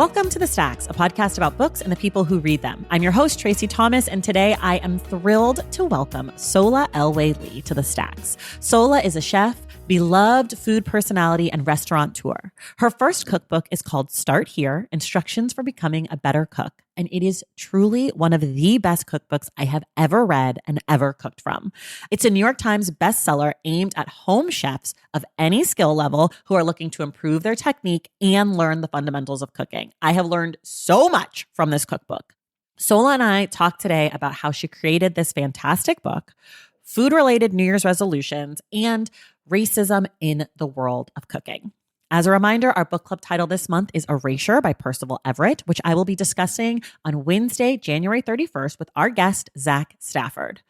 Welcome to The Stacks, a podcast about books and the people who read them. I'm your host, Tracy Thomas, and today I am thrilled to welcome Sohla El-Waylly to The Stacks. Sohla is a chef, beloved food personality, and restaurateur. Her first cookbook is called Start Here: Instructions for Becoming a Better Cook, and it is truly one of the best cookbooks I have ever read and ever cooked from. It's a New York Times bestseller aimed at home chefs of any skill level who are looking to improve their technique and learn the fundamentals of cooking. I have learned so much from this cookbook. Sohla and I talked today about how she created this fantastic book, food-related New Year's resolutions, and racism in the world of cooking. As a reminder, our book club title this month is Erasure by Percival Everett, which I will be discussing on Wednesday, January 31st with our guest, Zach Stafford.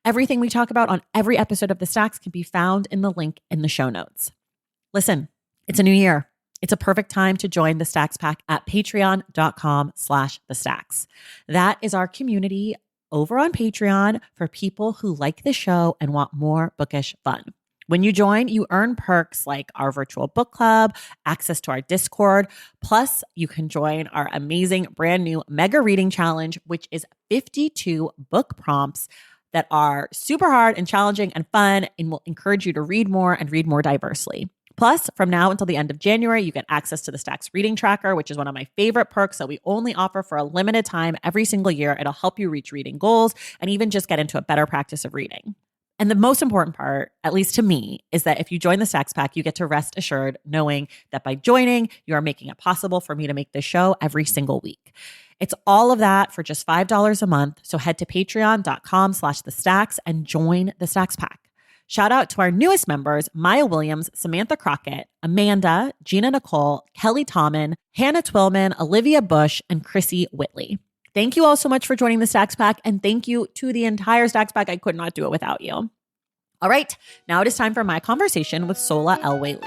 Everything we talk about on every episode of The Stacks can be found in the link in the show notes. Listen, it's a new year. It's a perfect time to join the Stacks Pack at patreon.com/thestacks. That is our community over on Patreon for people who like the show and want more bookish fun. When you join, you earn perks like our virtual book club, access to our Discord, plus you can join our amazing brand new mega reading challenge, which is 52 book prompts that are super hard and challenging and fun and will encourage you to read more and read more diversely. Plus, from now until the end of January, you get access to the Stacks Reading Tracker, which is one of my favorite perks that we only offer for a limited time every single year. It'll help you reach reading goals and even just get into a better practice of reading. And the most important part, at least to me, is that if you join the Stacks Pack, you get to rest assured knowing that by joining, you are making it possible for me to make this show every single week. It's all of that for just $5 a month. So head to patreon.com/thestacks and join the Stacks Pack. Shout out to our newest members, Maya Williams, Samantha Crockett, Amanda, Gina Nicole, Kelly Tommen, Hannah Twillman, Olivia Bush, and Chrissy Whitley. Thank you all so much for joining the Stacks Pack, and thank you to the entire Stacks Pack. I could not do it without you. All right, now it is time for my conversation with Sohla El-Waylly.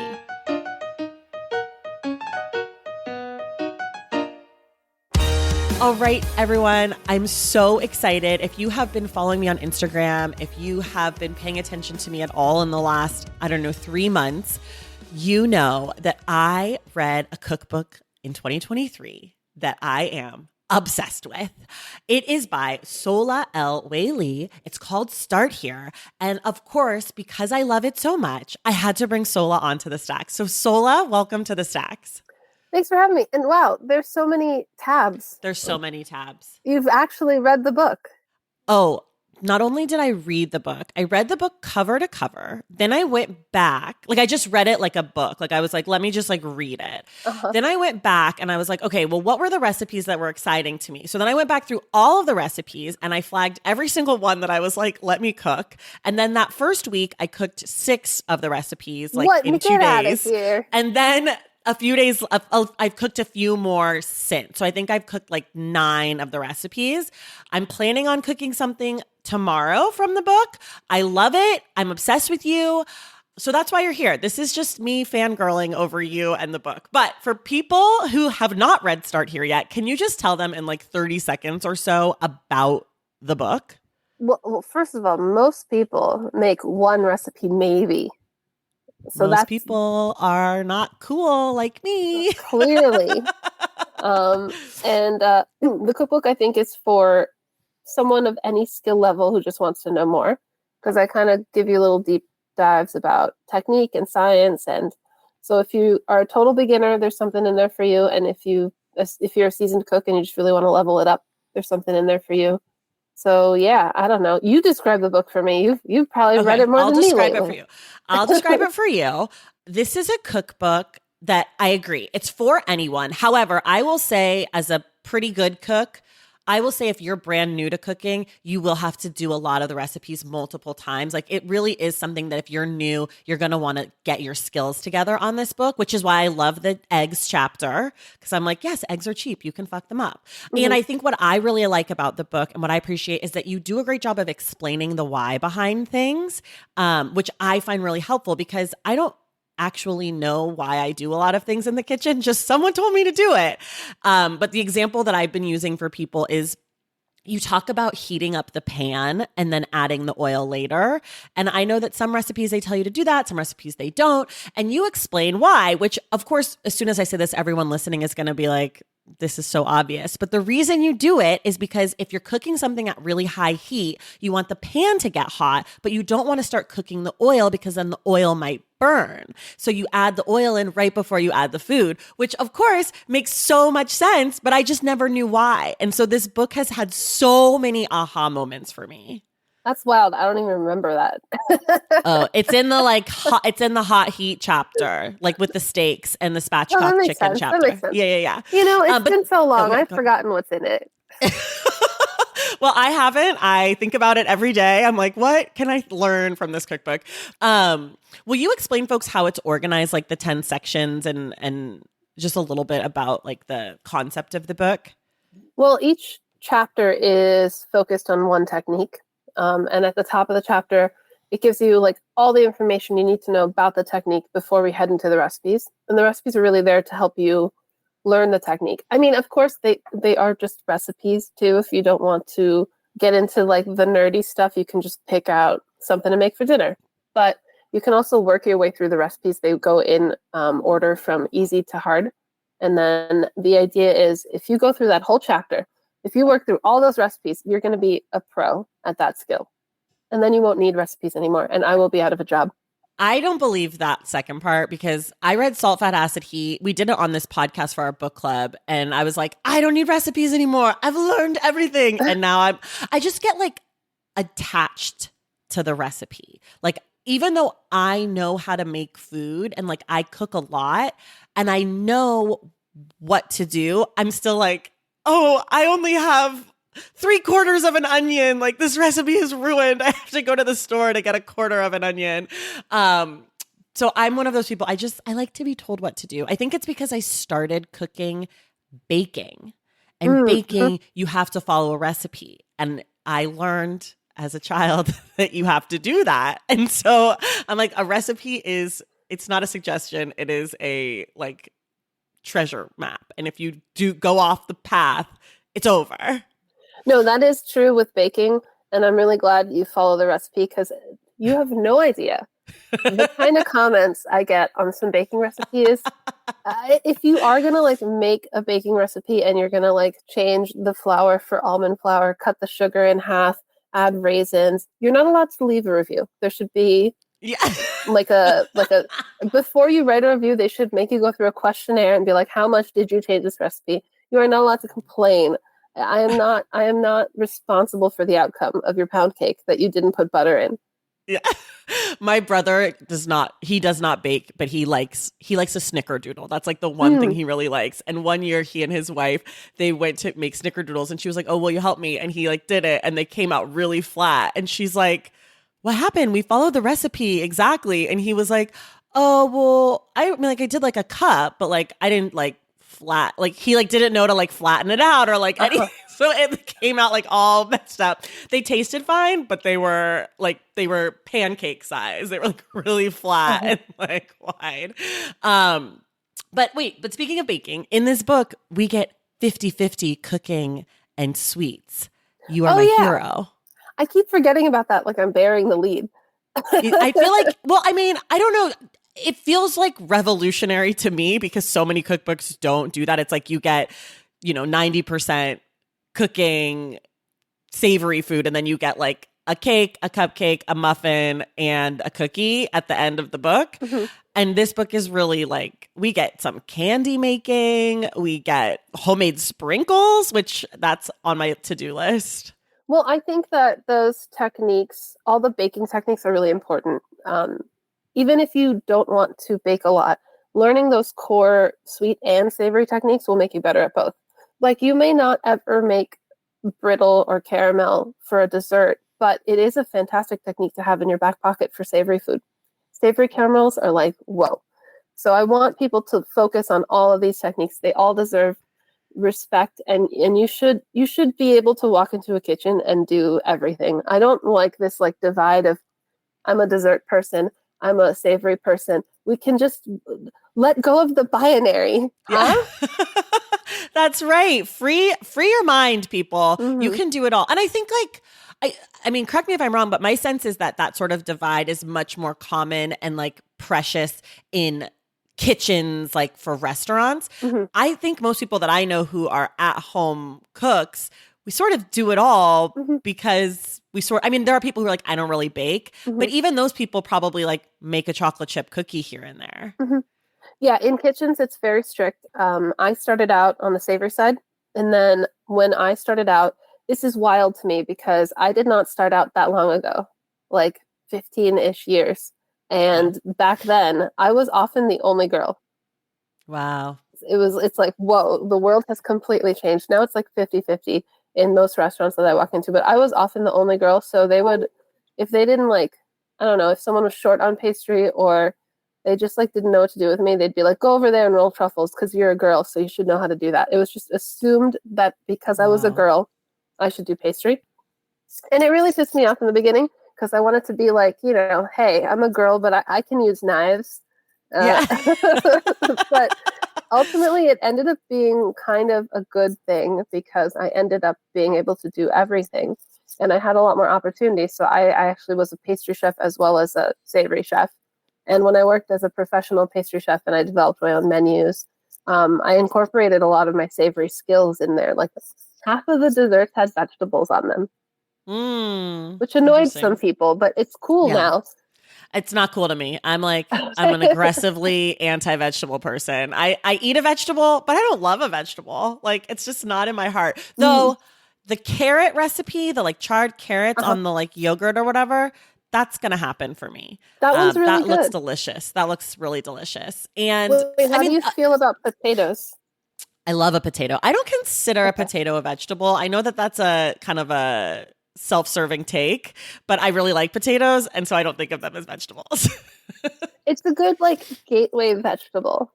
All right, everyone, I'm so excited. If you have been following me on Instagram, if you have been paying attention to me at all in the last, 3 months, you know that I read a cookbook in 2023 that I am obsessed with. It is by Sohla El-Waylly. It's called Start Here. And of course, because I love it so much, I had to bring Sohla onto the Stacks. So Sohla, welcome to the Stacks. Thanks for having me. And wow, there's so many tabs. There's so many tabs. You've actually read the book. Oh, not only did I read the book, I read the book cover to cover. Then I went back. I just read it like a book. I was like, let me just read it. Then I went back and I was like, okay, well, what were the recipes that were exciting to me? So then I went back through all of the recipes and I flagged every single one that I was like, let me cook. And then that first week I cooked 6 of the recipes in 2 days. Out of here. And then a few days, I've cooked a few more since. So I think I've cooked 9 of the recipes. I'm planning on cooking something tomorrow from the book. I love it. I'm obsessed with you. So that's why you're here. This is just me fangirling over you and the book. But for people who have not read Start Here yet, can you just tell them in 30 seconds or so about the book? Well, first of all, most people make one recipe maybe. So most people are not cool like me. Clearly. The cookbook, I think, is for someone of any skill level who just wants to know more. Because I kind of give you little deep dives about technique and science. And so if you are a total beginner, there's something in there for you. And if you're a seasoned cook and you just really want to level it up, there's something in there for you. So yeah, I don't know. You describe the book for me. You've probably read it more than me lately. I'll describe it for you. This is a cookbook that I agree. It's for anyone. However, I will say as a pretty good cook, I will say if you're brand new to cooking, you will have to do a lot of the recipes multiple times. It really is something that if you're new, you're going to want to get your skills together on this book, which is why I love the eggs chapter, because I'm like, yes, eggs are cheap. You can fuck them up. Mm-hmm. And I think what I really like about the book and what I appreciate is that you do a great job of explaining the why behind things, which I find really helpful because I don't actually know why I do a lot of things in the kitchen. Just someone told me to do it. But the example that I've been using for people is you talk about heating up the pan and then adding the oil later. And I know that some recipes, they tell you to do that. Some recipes, they don't. And you explain why, which of course, as soon as I say this, everyone listening is going to be like, this is so obvious, but the reason you do it is because if you're cooking something at really high heat, you want the pan to get hot, but you don't want to start cooking the oil because then the oil might burn. So you add the oil in right before you add the food, which of course makes so much sense, but I just never knew why. And so this book has had so many aha moments for me. That's wild. I don't even remember that. Oh, it's in the it's in the hot heat chapter, like with the steaks and the spatchcock chicken sense. chapter. That makes sense. Yeah. You know, it's been so long. I've go. forgotten what's in it. Well, I haven't. I think about it every day. I'm like, what can I learn from this cookbook? Will you explain folks how it's organized, like the 10 sections and just a little bit about like the concept of the book? Well, each chapter is focused on one technique. And at the top of the chapter, it gives you like all the information you need to know about the technique before we head into the recipes. And the recipes are really there to help you learn the technique. I mean, of course, they are just recipes too. If you don't want to get into like the nerdy stuff, you can just pick out something to make for dinner. But you can also work your way through the recipes. They go in order from easy to hard. And then the idea is if you go through that whole chapter, if you work through all those recipes, you're going to be a pro at that skill. And then you won't need recipes anymore. And I will be out of a job. I don't believe that second part because I read Salt, Fat, Acid, Heat. We did it on this podcast for our book club. And I was like, I don't need recipes anymore. I've learned everything. And now I just get like attached to the recipe. Like, even though I know how to make food and like I cook a lot and I know what to do, I'm still like, oh, I only have 3/4 of an onion. Like this recipe is ruined. I have to go to the store to get 1/4 of an onion. So I'm one of those people. I like to be told what to do. I think it's because I started cooking baking. And baking, you have to follow a recipe. And I learned as a child that you have to do that. And so I'm like, a recipe it's not a suggestion. It is a like treasure map. And if you do go off the path, it's over. No, that is true with baking. And I'm really glad you follow the recipe because you have no idea the kind of comments I get on some baking recipes. If you are going to like make a baking recipe and you're going to like change the flour for almond flour, cut the sugar in half, add raisins, you're not allowed to leave a review. There should be like a before you write a review, they should make you go through a questionnaire and be like, how much did you change this recipe? You are not allowed to complain. I am not responsible for the outcome of your pound cake that you didn't put butter in. Yeah. My brother does not bake, but he likes a snickerdoodle. That's like the one thing he really likes. And one year he and his wife, they went to make snickerdoodles and she was like, oh, will you help me? And he like did it and they came out really flat. And she's like, what happened? We followed the recipe exactly. And he was like, oh, well, I mean, like I did like a cup, but like I didn't like flat, like he like didn't know to like flatten it out or like any. So it came out like all messed up. They tasted fine, but they were pancake size. They were like really flat and like wide. But speaking of baking, in this book, we get 50-50 cooking and sweets. You are my hero. I keep forgetting about that. Like I'm bearing the lead. I feel like, well, I mean, I don't know. It feels like revolutionary to me because so many cookbooks don't do that. It's like you get, 90% cooking, savory food, and then you get like a cake, a cupcake, a muffin, and a cookie at the end of the book. Mm-hmm. And this book is really like, we get some candy making, we get homemade sprinkles, which that's on my to-do list. Well, I think that those techniques, all the baking techniques are really important. Even if you don't want to bake a lot, learning those core sweet and savory techniques will make you better at both. Like you may not ever make brittle or caramel for a dessert, but it is a fantastic technique to have in your back pocket for savory food. Savory caramels are like, whoa. So I want people to focus on all of these techniques. They all deserve respect, and you should be able to walk into a kitchen and do everything. I don't like this like divide of I'm a dessert person, I'm a savory person. We can just let go of the binary. Huh? Yeah. That's right. Free your mind, people. Mm-hmm. You can do it all. And I think like, I mean, correct me if I'm wrong, but my sense is that sort of divide is much more common and like precious in kitchens like for restaurants. Mm-hmm. I think most people that I know who are at home cooks, we sort of do it all Mm-hmm. because I mean, there are people who are like, I don't really bake, Mm-hmm. but even those people probably like make a chocolate chip cookie here and there. Mm-hmm. Yeah, in kitchens, it's very strict. I started out on the savory side. And then when I started out, this is wild to me because I did not start out that long ago, like 15-ish years. And back then, I was often the only girl. Wow. It's like, whoa, the world has completely changed. Now it's like 50-50 in most restaurants that I walk into. But I was often the only girl. So they would, if they didn't like, I don't know, if someone was short on pastry or they just like didn't know what to do with me, they'd be like, go over there and roll truffles because you're a girl, so you should know how to do that. It was just assumed that because I was a girl, I should do pastry. And it really pissed me off in the beginning because I wanted to be like, hey, I'm a girl, but I can use knives. Yeah. But ultimately, it ended up being kind of a good thing because I ended up being able to do everything. And I had a lot more opportunities. So I actually was a pastry chef as well as a savory chef. And when I worked as a professional pastry chef and I developed my own menus, I incorporated a lot of my savory skills in there. Like half of the desserts had vegetables on them, which annoyed some people, but it's cool now. It's not cool to me. I'm an aggressively anti-vegetable person. I eat a vegetable, but I don't love a vegetable. Like it's just not in my heart. Though the carrot recipe, the like charred carrots on the like yogurt or whatever, that's going to happen for me. That one's really that good. looks delicious. That looks really delicious. And wait, how do you feel about potatoes? I love a potato. I don't consider a potato a vegetable. I know that that's a kind of a self-serving take, but I really like potatoes, and so I don't think of them as vegetables. It's a good like gateway vegetable.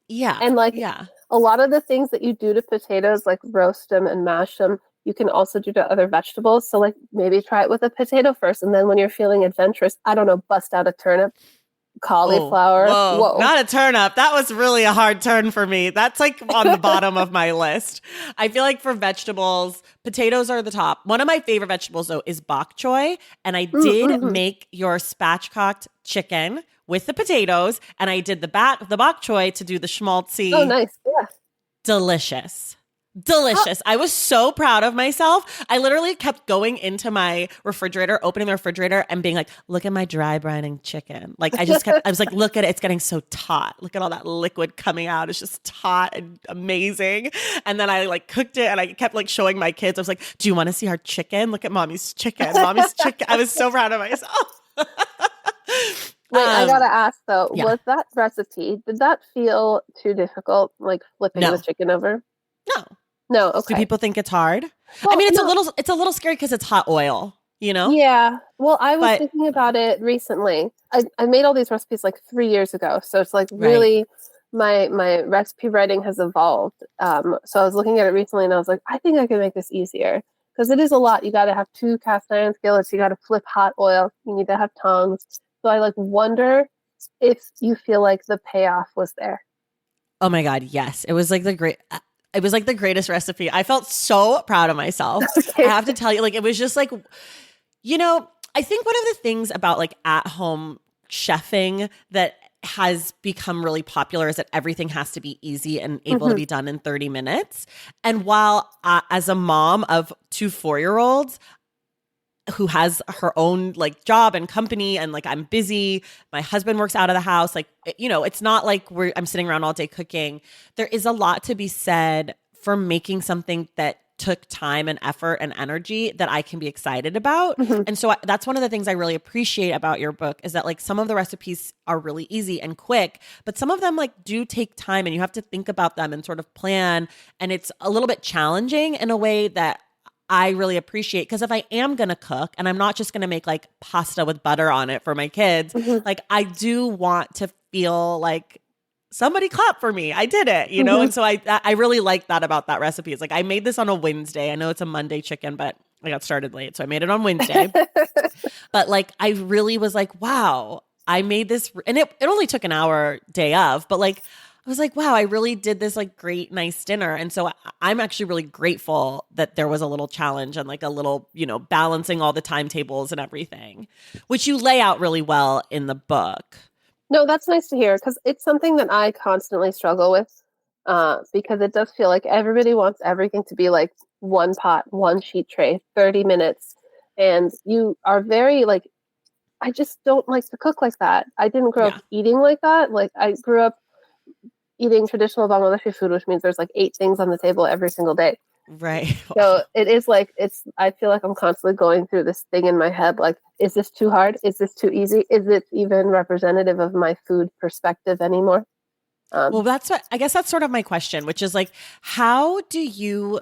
Yeah. And like a lot of the things that you do to potatoes, like roast them and mash them, you can also do to other vegetables. So like maybe try it with a potato first, and then when you're feeling adventurous, I don't know, bust out a turnip, cauliflower. Whoa. Not a turnip. That was really a hard turn for me. That's like on the bottom of my list. I feel like for vegetables, potatoes are the top. One of my favorite vegetables though is bok choy, and I did make your spatchcocked chicken with the potatoes, and I did the bok choy to do the schmaltzy. Oh, nice. Yeah. Delicious. I was so proud of myself. I literally kept going into my refrigerator, opening the refrigerator and being like, look at my dry brining chicken. Like I was like, look at it. It's getting so taut. Look at all that liquid coming out. It's just taut and amazing. And then I like cooked it and I kept like showing my kids. I was like, do you want to see our chicken? Look at mommy's chicken. Mommy's chicken. I was so proud of myself. Wait, I gotta ask though, was that recipe, did that feel too difficult, like flipping the chicken over? No, okay. Do people think it's hard? Well, I mean, it's a little scary because it's hot oil, you know? Yeah. Well, I was thinking about it recently. I made all these recipes like 3 years ago, so it's like really my recipe writing has evolved. So I was looking at it recently, and I was like, I think I can make this easier because it is a lot. You got to have 2 cast iron skillets. You got to flip hot oil. You need to have tongs. So I like wonder if you feel like the payoff was there. Oh my God, yes. It was like the greatest recipe. I felt so proud of myself. Okay. I have to tell you, like, it was just like, I think one of the things about like at home chefing that has become really popular is that everything has to be easy and able to be done in 30 minutes. And while as a mom of 2 4-year-olds, who has her own like job and company, and like I'm busy, my husband works out of the house, like, it's not like I'm sitting around all day cooking. There is a lot to be said for making something that took time and effort and energy that I can be excited about. And so that's one of the things I really appreciate about your book is that like some of the recipes are really easy and quick, but some of them like do take time and you have to think about them and sort of plan. And it's a little bit challenging in a way that I really appreciate, because if I am going to cook and I'm not just going to make like pasta with butter on it for my kids, like I do want to feel like somebody clap for me. I did it, And so I really like that about that recipe. It's like I made this on a Wednesday. I know it's a Monday chicken, but I got started late. So I made it on Wednesday. But like I really was like, wow, I made this. And it only took an hour day of, but like I was like, wow, I really did this like great, nice dinner. And so I'm actually really grateful that there was a little challenge and like a little, balancing all the timetables and everything, which you lay out really well in the book. No, that's nice to hear because it's something that I constantly struggle with because it does feel like everybody wants everything to be like one pot, one sheet tray, 30 minutes. And you are very like, I just don't like to cook like that. I didn't grow up Yeah. eating like that. Like, I grew up eating traditional Bangladeshi food, which means there's like 8 things on the table every single day. Right. So Wow. it is like I feel like I'm constantly going through this thing in my head like, is this too hard? Is this too easy? Is it even representative of my food perspective anymore? Well, Um, that's what I guess that's sort of my question, which is like, how do you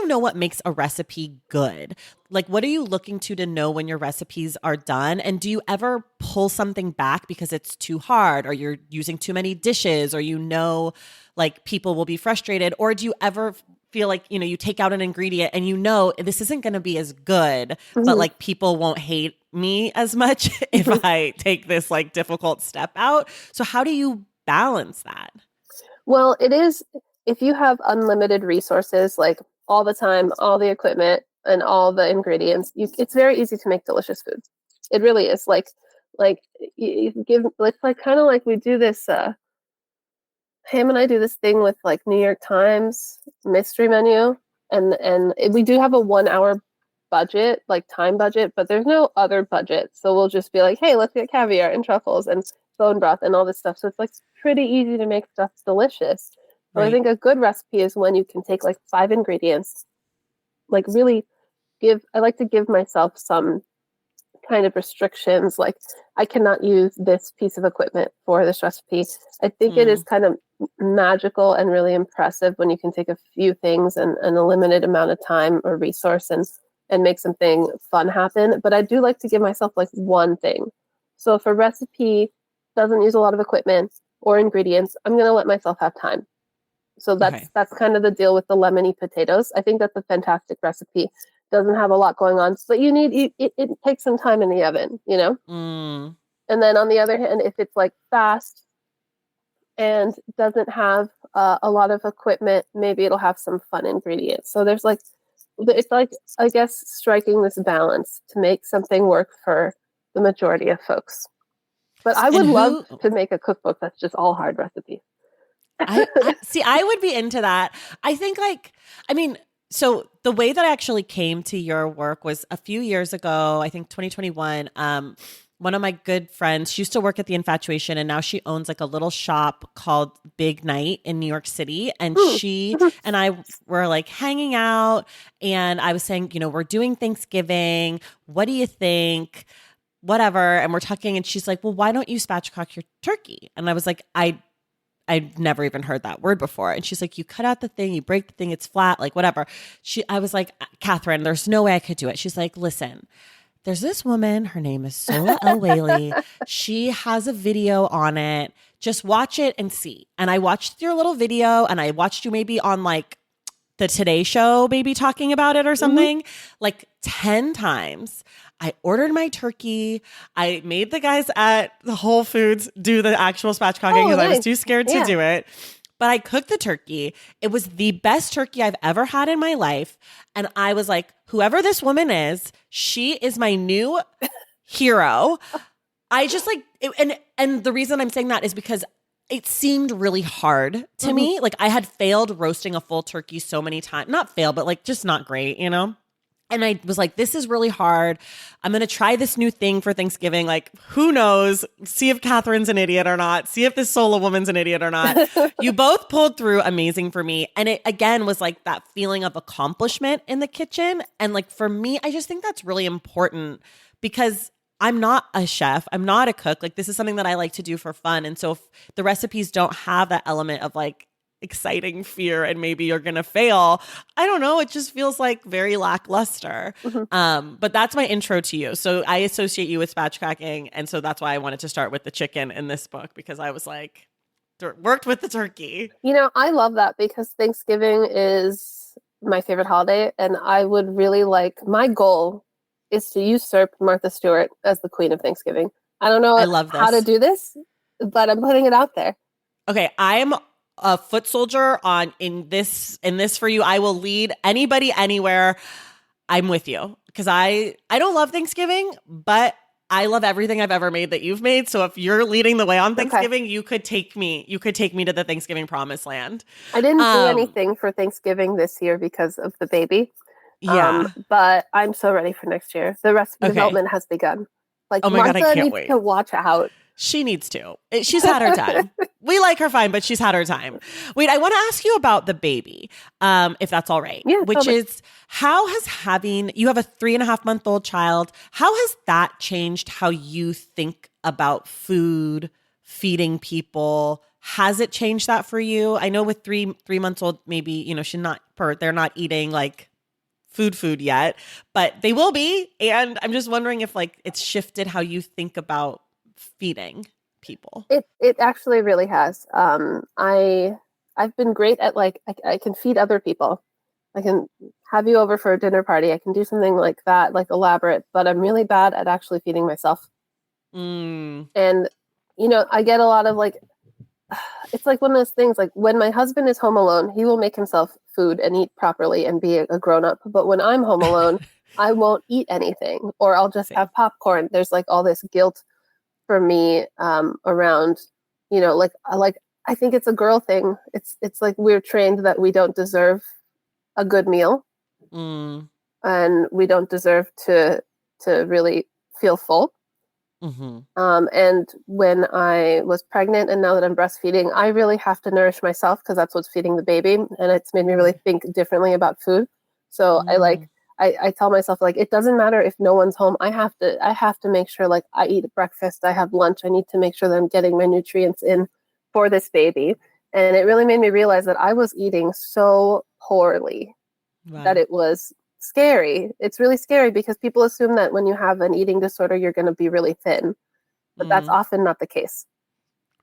know what makes a recipe good? Like, what are you looking to know when your recipes are done? And do you ever pull something back because it's too hard or you're using too many dishes or like people will be frustrated? Or do you ever feel like, you take out an ingredient and this isn't going to be as good, but mhm, like people won't hate me as much if mhm. I take this like difficult step out? So how do you balance that? Well, it is if you have unlimited resources, like all the time, all the equipment, and all the ingredients, it's very easy to make delicious food. It really is. Like you give. It's like kind of like we do this. Pam and I do this thing with like New York Times mystery menu, and we do have a 1 hour budget, like time budget, but there's no other budget. So we'll just be like, hey, let's get caviar and truffles and bone broth and all this stuff. So it's like pretty easy to make stuff delicious. So I Right. think a good recipe is when you can take like 5 ingredients, like really give. I like to give myself some kind of restrictions, like I cannot use this piece of equipment for this recipe. I think it is Mm, kind of magical and really impressive when you can take a few things and a limited amount of time or resource and make something fun happen. But I do like to give myself like one thing. So if a recipe doesn't use a lot of equipment or ingredients, I'm going to let myself have time. So okay. that's kind of the deal with the lemony potatoes. I think that's a fantastic recipe. Doesn't have a lot going on, but it takes some time in the oven, you know. Mm, And then on the other hand, if it's like fast and doesn't have a lot of equipment, maybe it'll have some fun ingredients. So there's like it's like I guess striking this balance to make something work for the majority of folks. But I and would love who to make a cookbook that's just all hard recipes. I see, I would be into that. I think like, I mean, so the way that I actually came to your work was a few years ago, I think 2021. One of my good friends, she used to work at the Infatuation and now she owns like a little shop called Big Night in New York City. And Hmm. she and I were like hanging out and I was saying, we're doing Thanksgiving. What do you think? Whatever. And we're talking and she's like, well, why don't you spatchcock your turkey? And I was like, I'd never even heard that word before. And she's like, you cut out the thing, you break the thing, it's flat, like whatever. I was like, Catherine, there's no way I could do it. She's like, listen, there's this woman, her name is Sohla El-Waylly. She has a video on it. Just watch it and see. And I watched your little video and I watched you maybe on like the Today Show, maybe talking about it or Mhm. something, like 10 times. I ordered my turkey. I made the guys at the Whole Foods do the actual spatchcocking Oh, because I was nice. too scared to Yeah. do it. But I cooked the turkey. It was the best turkey I've ever had in my life. And I was like, whoever this woman is, she is my new hero. I just like and the reason I'm saying that is because it seemed really hard to Mhm. me. Like I had failed roasting a full turkey so many times. Not fail, but like just not great, you know? And I was like, this is really hard. I'm going to try this new thing for Thanksgiving. Like, who knows? See if Catherine's an idiot or not. See if this solo woman's an idiot or not. You both pulled through amazing for me. And it, again, was like that feeling of accomplishment in the kitchen. And like, for me, I just think that's really important because I'm not a chef. I'm not a cook. Like, this is something that I like to do for fun. And so if the recipes don't have that element of like, exciting fear and maybe you're gonna fail, I don't know, it just feels like very lackluster. Mhm. But that's my intro to you. So I associate you with spatchcocking, and so that's why I wanted to start with the chicken in this book, because I was like, worked with the turkey. I love that because Thanksgiving is my favorite holiday, and I would really like my goal is to usurp Martha Stewart as the Queen of Thanksgiving. I don't I know love how to this. do this, but I'm putting it out there. Okay, I am a foot soldier on in this for you. I will lead anybody anywhere. I'm with you because I don't love Thanksgiving, but I love everything I've ever made that you've made. So if you're leading the way on Okay. Thanksgiving, you could take me. You could take me to the Thanksgiving promised land. I didn't do Um, anything for Thanksgiving this year because of the baby. yeah. But I'm so ready for next year. The recipe Okay. development has begun. Like Oh my God, I Martha can't needs wait. to watch out. She needs to. She's had her time. We like her fine, but she's had her time. Wait, I want to ask you about the baby, if that's all right. Yeah, Which totally. is, how has having, you have a 3.5 month old child, how has that changed how you think about food, feeding people? Has it changed that for you? I know with 3 months old, maybe, they're not eating like food yet, but they will be. And I'm just wondering if like it's shifted how you think about feeding people. It actually really has. I've been great at like I can feed other people. I can have you over for a dinner party. I can do something like that, like elaborate, but I'm really bad at actually feeding myself. Mm, And I get a lot of like it's like one of those things like when my husband is home alone, he will make himself food and eat properly and be a grown up. But when I'm home alone, I won't eat anything or I'll just same. have popcorn. There's like all this guilt for me around, like I think it's a girl thing. It's like we're trained that we don't deserve a good meal Mm, and we don't deserve to really feel full. mm-hmm. And when I was pregnant and now that I'm breastfeeding, I really have to nourish myself because that's what's feeding the baby. And it's made me really think differently about food. So Mm, I tell myself like it doesn't matter if no one's home. I have to make sure like I eat breakfast, I have lunch. I need to make sure that I'm getting my nutrients in for this baby. And it really made me realize that I was eating so poorly that wow. it was scary. It's really scary because people assume that when you have an eating disorder, you're going to be really thin, but that's Mm, often not the case.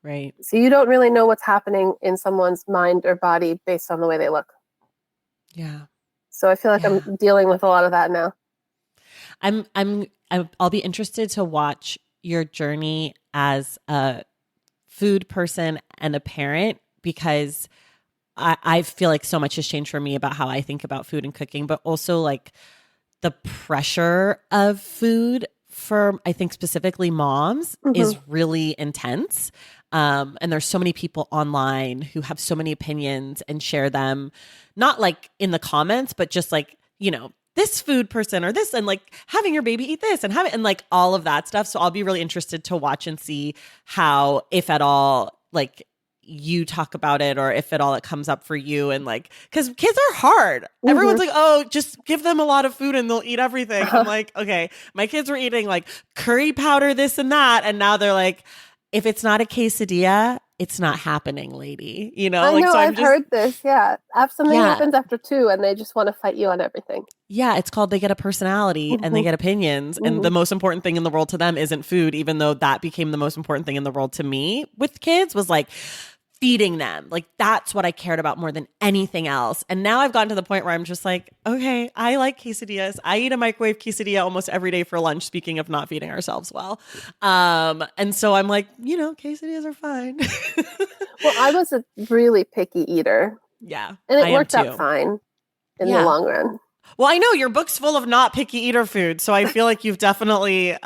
right. So you don't really know what's happening in someone's mind or body based on the way they look. Yeah. So I feel like I'm Yeah. dealing with a lot of that now. I'll be interested to watch your journey as a food person and a parent because I feel like so much has changed for me about how I think about food and cooking, but also like the pressure of food for, I think, specifically moms Mm-hmm. is really intense. And there's so many people online who have so many opinions and share them, not like in the comments, but just like, this food person or this, and like having your baby eat this and have it, and like all of that stuff. So I'll be really interested to watch and see how, if at all, like you talk about it or if at all it comes up for you. And like, because kids are hard. Mm-hmm. Everyone's like, oh, just give them a lot of food and they'll eat everything. I'm Uh-huh. like, okay, my kids were eating like curry powder, this and that. And now they're like, if it's not a quesadilla, it's not happening, lady. I Like, know so I'm I've just, heard this. Yeah. After something yeah, happens after two and they just want to fight you on everything. yeah, it's called they get a personality and they Mm-hmm. get opinions. And Mm-hmm. the most important thing in the world to them isn't food, even though that became the most important thing in the world to me with kids was like feeding them. Like that's what I cared about more than anything else. And now I've gotten to the point where I'm just like, okay, I like quesadillas. I eat a microwave quesadilla almost every day for lunch, speaking of not feeding ourselves well. And so I'm like, quesadillas are fine. Well, I was a really picky eater Yeah, and it I am worked out too. fine in the Yeah. long run. Well, I know your book's full of not picky eater food, so I feel like you've definitely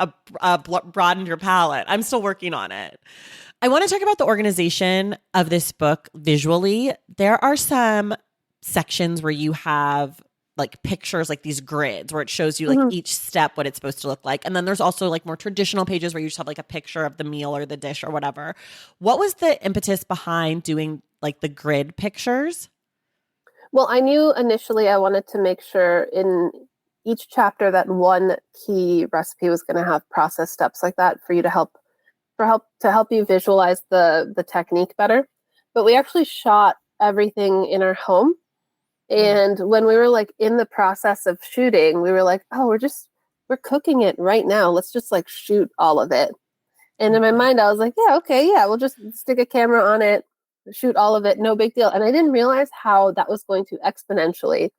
broadened your palate. I'm still working on it. I want to talk about the organization of this book visually. There are some sections where you have like pictures, like these grids where it shows you like Mm-hmm. each step, what it's supposed to look like. And then there's also like more traditional pages where you just have like a picture of the meal or the dish or whatever. What was the impetus behind doing like the grid pictures? Well, I knew initially I wanted to make sure in each chapter that one key recipe was going to have process steps like that for you to help you visualize the technique better. But we actually shot everything in our home. Mm. And when we were like in the process of shooting, we were like, oh, we're cooking it right now. Let's just like shoot all of it. And in my Mhm. mind, I was like, yeah, okay, yeah, we'll just stick a camera on it, shoot all of it, no big deal. And I didn't realize how that was going to exponentially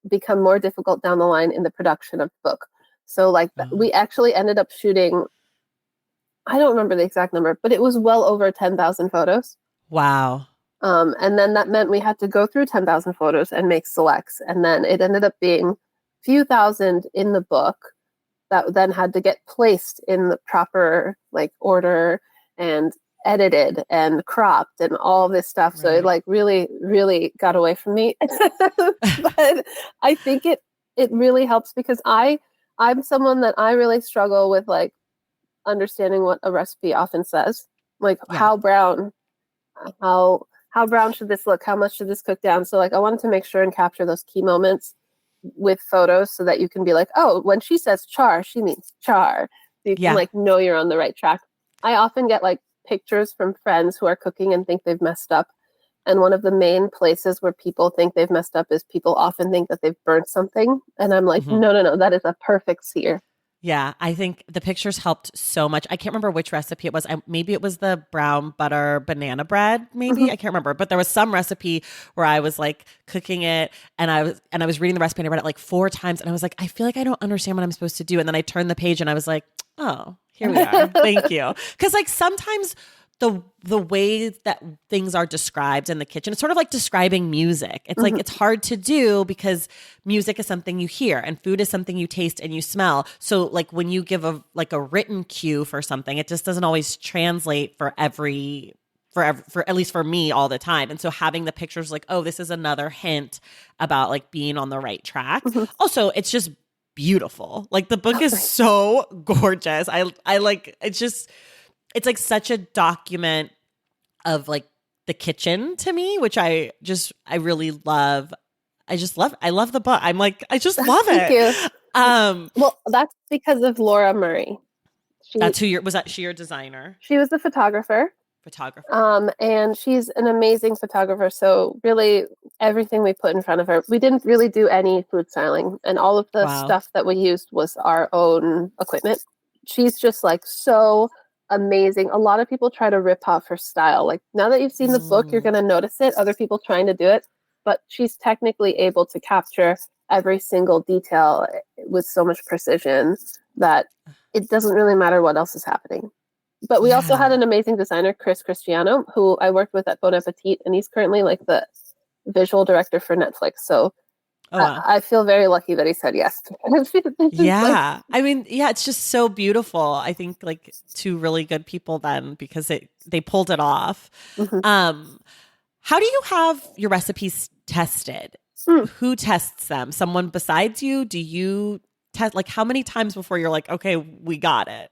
become more difficult down the line in the production of the book. So, like, Oh. we actually ended up shooting, I don't remember the exact number, but it was well over 10,000 photos. Wow. And then that meant we had to go through 10,000 photos and make selects. And then it ended up being few thousand in the book. that then had to get placed in the proper like order and edited and cropped and all this stuff. So it Right. like really, really got away from me. But I think it really helps because I'm someone that I really struggle with like understanding what a recipe often says. Like Yeah. how brown should this look? How much should this cook down? So like I wanted to make sure and capture those key moments with photos so that you can be like, oh, when she says char, she means char. So you can Yeah. like know you're on the right track. I often get like pictures from friends who are cooking and think they've messed up. And one of the main places where people think they've messed up is people often think that they've burnt something. And I'm like, Mhm. no, that is a perfect sear. Yeah, I think the pictures helped so much. I can't remember which recipe it was. Maybe it was the brown butter banana bread. Maybe Mhm. I can't remember, but there was some recipe where I was like cooking it, and I was reading the recipe and I read it like 4 times, and I was like, I feel like I don't understand what I'm supposed to do. And then I turned the page and I was like, oh, here we are. Thank you. Because like sometimes the way that things are described in the kitchen, it's sort of like describing music. It's like Mhm. it's hard to do because music is something you hear and food is something you taste and you smell. So like when you give a written cue for something, it just doesn't always translate for at least for me all the time. And so having the pictures like, oh, this is another hint about like being on the right track. Mhm. Also, it's just beautiful. Like the book is so gorgeous. I like it's like such a document of like the kitchen to me, which I really love. I love the book. I'm like, I just love Thank you. it. Um, Well, that's because of Laura Murray. She that's who was that she your designer, she was the photographer. photographer? And she's an amazing photographer. So really everything we put in front of her, we didn't really do any food styling, and all of the Wow. stuff that we used was our own equipment. She's just like so amazing. A lot of people try to rip off her style. Like now that you've seen the book, you're Mm, going to notice it, other people trying to do it, but she's technically able to capture every single detail with so much precision that it doesn't really matter what else is happening. But we also had yeah. an amazing designer, Chris Cristiano, who I worked with at Bon Appetit, and he's currently like the visual director for Netflix. So Oh wow. I feel very lucky that he said yes. This is like, Yeah. I mean, yeah, it's just so beautiful. I think like two really good people then because they pulled it off. mhm. Um, how do you have your recipes tested? Mm. Who tests them? Someone besides you? Do you test like how many times before you're like, okay, we got it?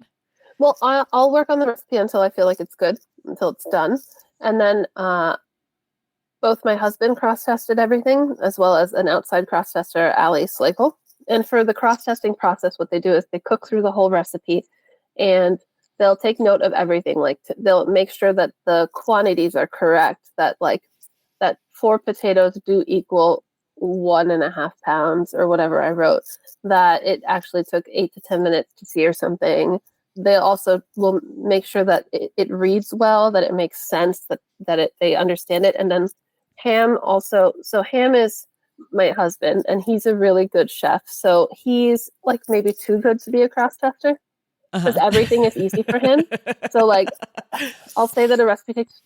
Well, I'll work on the recipe until I feel like it's good, until it's done. And then both my husband cross-tested everything, as well as an outside cross-tester, Ali Slagle. And for the cross-testing process, what they do is they cook through the whole recipe, and they'll take note of everything. Like they'll make sure that the quantities are correct, that like that 4 potatoes do equal 1.5 pounds or whatever I wrote, that it actually took 8 to 10 minutes to sear something. They also will make sure that it reads well, that it makes sense, that they understand it. And then Ham also, so Ham is my husband, and he's a really good chef. So he's like maybe too good to be a cross tester because Uh-huh. everything is easy for him. So like I'll say that a recipe takes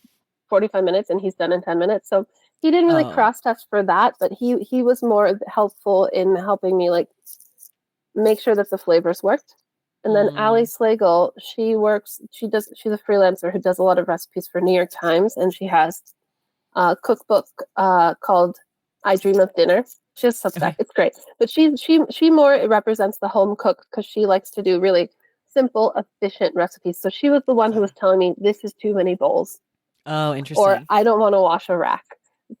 45 minutes and he's done in 10 minutes. So he didn't really Oh. cross test for that, but he was more helpful in helping me like make sure that the flavors worked. And then Ali Mm. Slagle, she's a freelancer who does a lot of recipes for New York Times, and she has a cookbook called I Dream of Dinner. She has Substack. Okay. It's great. But she more represents the home cook because she likes to do really simple, efficient recipes. So she was the one who Okay. was telling me this is too many bowls, Oh, or interesting. I don't want to wash a rack.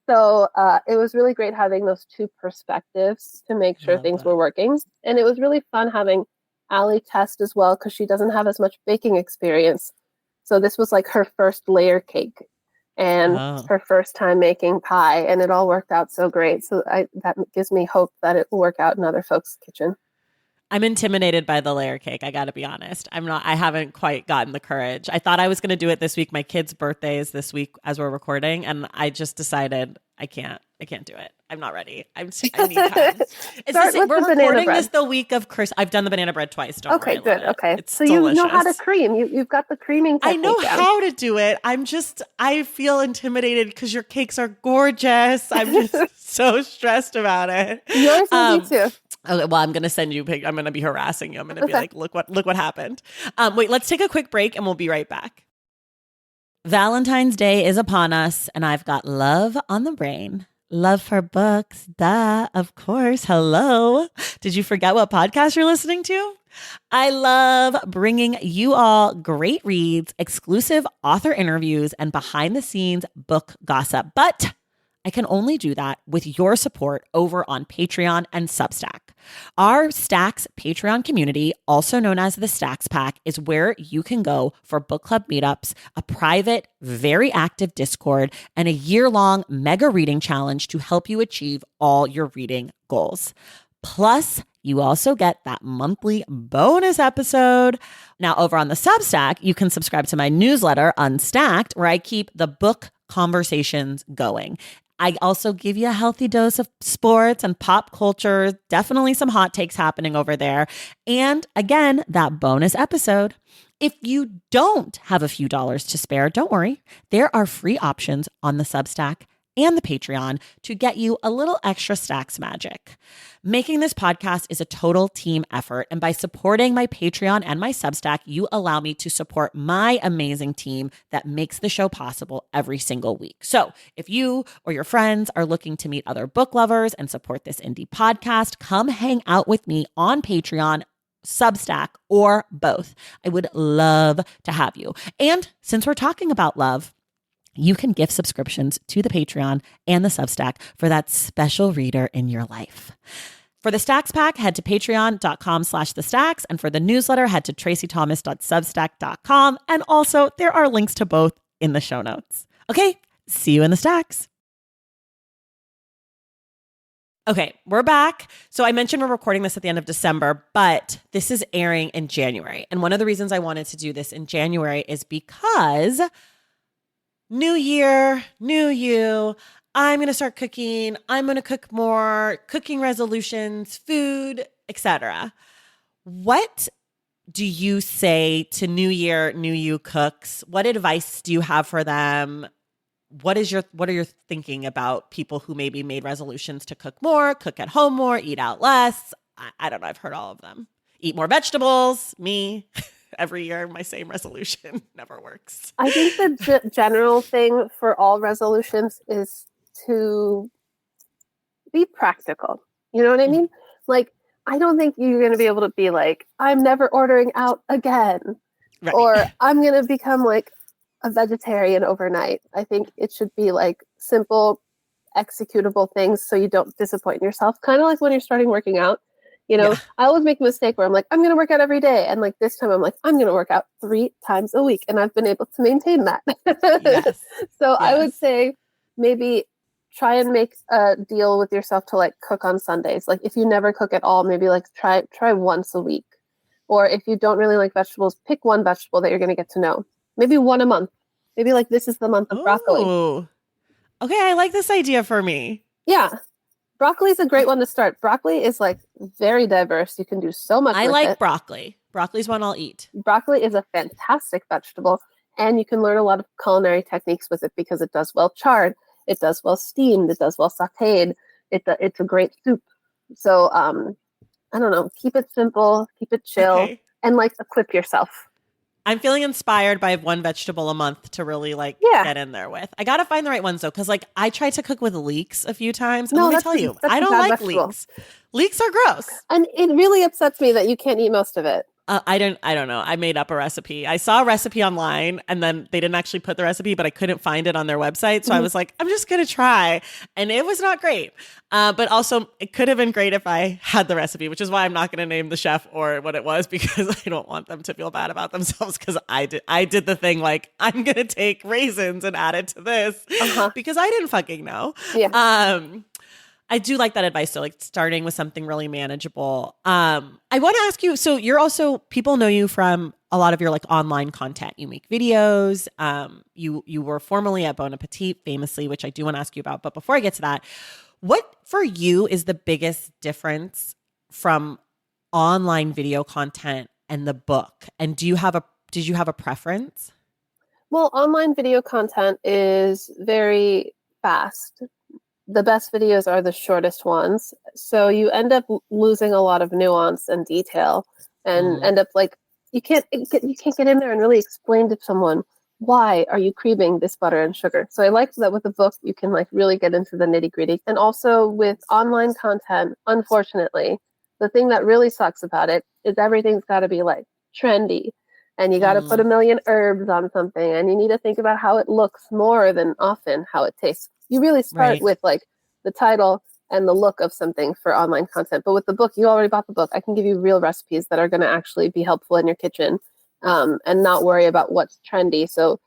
So it was really great having those two perspectives to make I sure love things that. were working. And it was really fun having Ali test as well because she doesn't have as much baking experience. So this was like her first layer cake and Oh. her first time making pie, and it all worked out so great. So that gives me hope that it will work out in other folks' kitchen. I'm intimidated by the layer cake. I got to be honest. I haven't quite gotten the courage. I thought I was going to do it this week. My kid's birthday is this week as we're recording. And I just decided I can't do it. I'm not ready. I need time. Start with We're the banana recording bread. this the week of Chris. I've done the banana bread twice. Don't worry. Okay, I good. love it. Okay. It's So you know how to delicious. cream. You've got the creaming I know technique down. how to do it. I feel intimidated because your cakes are gorgeous. I'm just so stressed about it. Yours will be too. Okay, well, I'm going to send you I'm going to be harassing you. I'm going to be like, look what happened. Wait, let's take a quick break and we'll be right back. Valentine's Day is upon us, and I've got love on the brain. Love for books, duh, of course. Hello. Did you forget what podcast you're listening to? I love bringing you all great reads, exclusive author interviews, and behind the scenes book gossip. But I can only do that with your support over on Patreon and Substack. Our Stacks Patreon community, also known as the Stacks Pack, is where you can go for book club meetups, a private, very active Discord, and a year-long mega reading challenge to help you achieve all your reading goals. Plus, you also get that monthly bonus episode. Now, over on the Substack, you can subscribe to my newsletter, Unstacked, where I keep the book conversations going. I also give you a healthy dose of sports and pop culture, definitely some hot takes happening over there. And again, that bonus episode. If you don't have a few dollars to spare, don't worry. There are free options on the Substack and the Patreon to get you a little extra Stacks magic. Making this podcast is a total team effort, and by supporting my Patreon and my Substack, you allow me to support my amazing team that makes the show possible every single week. So if you or your friends are looking to meet other book lovers and support this indie podcast, come hang out with me on Patreon, Substack, or both. I would love to have you. And since we're talking about love, you can gift subscriptions to the Patreon and the Substack for that special reader in your life. For the Stacks Pack, head to patreon.com/thestacks. And for the newsletter, head to tracythomas.substack.com. And also, there are links to both in the show notes. Okay, see you in the Stacks. Okay, we're back. So I mentioned we're recording this at the end of December, but this is airing in January. And one of the reasons I wanted to do this in January is because new year, new you. I'm going to start cooking. I'm going to cook more, cooking resolutions, food, etc. What do you say to new year, new you cooks? What advice do you have for them? What are your thinking about people who maybe made resolutions to cook more, cook at home more, eat out less? I don't know. I've heard all of them. Eat more vegetables, me. Every year, my same resolution never works. I think the general thing for all resolutions is to be practical. You know what I mean? Like, I don't think you're going to be able to be like, I'm never ordering out again. Right. Or I'm going to become like a vegetarian overnight. I think it should be like simple, executable things so you don't disappoint yourself. Kind of like when you're starting working out. You know, yeah. I always make a mistake where I'm like, I'm going to work out every day. And like this time I'm like, I'm going to work out 3 times a week. And I've been able to maintain that. Yes. So yes. I would say maybe try and make a deal with yourself to like cook on Sundays. Like if you never cook at all, maybe like try once a week. Or if you don't really like vegetables, pick one vegetable that you're going to get to know. Maybe one a month. Maybe like this is the month of broccoli. Okay, I like this idea for me. Yeah. Broccoli is a great one to start. Broccoli is like very diverse. You can do so much with it. I like broccoli. Broccoli's one I'll eat. Broccoli is a fantastic vegetable, and you can learn a lot of culinary techniques with it because it does well charred, it does well steamed, it does well sautéed. It's a great soup. So I don't know. Keep it simple, keep it chill, and like equip yourself. I'm feeling inspired by one vegetable a month to really get in there with. I got to find the right ones though. Cause like I tried to cook with leeks a few times. And let me tell you, I don't like leeks. Leeks are gross. And it really upsets me that you can't eat most of it. I don't know. I made up a recipe. I saw a recipe online and then they didn't actually put the recipe, but I couldn't find it on their website. So I was like, I'm just going to try. And it was not great. But also it could have been great if I had the recipe, which is why I'm not going to name the chef or what it was, because I don't want them to feel bad about themselves. Cause I did the thing like, I'm going to take raisins and add it to this because I didn't fucking know. Yeah. I do like that advice though, like starting with something really manageable. I want to ask you, so you're also, people know you from a lot of your like online content. You make videos. You were formerly at Bon Appetit famously, which I do want to ask you about. But before I get to that, what for you is the biggest difference from online video content and the book? And did you have a preference? Well, online video content is very fast. the best videos are the shortest ones. So you end up losing a lot of nuance and detail, and Mm, end up like you can't get in there and really explain to someone why are you creaming this butter and sugar. So I like that with the book you can like really get into the nitty gritty. And also with online content, unfortunately, the thing that really sucks about it is everything's got to be like trendy, and you got to put a mm, million herbs on something, and you need to think about how it looks more than often how it tastes. You really start right. with like the title and the look of something for online content. But with the book, you already bought the book. I can give you real recipes that are going to actually be helpful in your kitchen, and not worry about what's trendy. So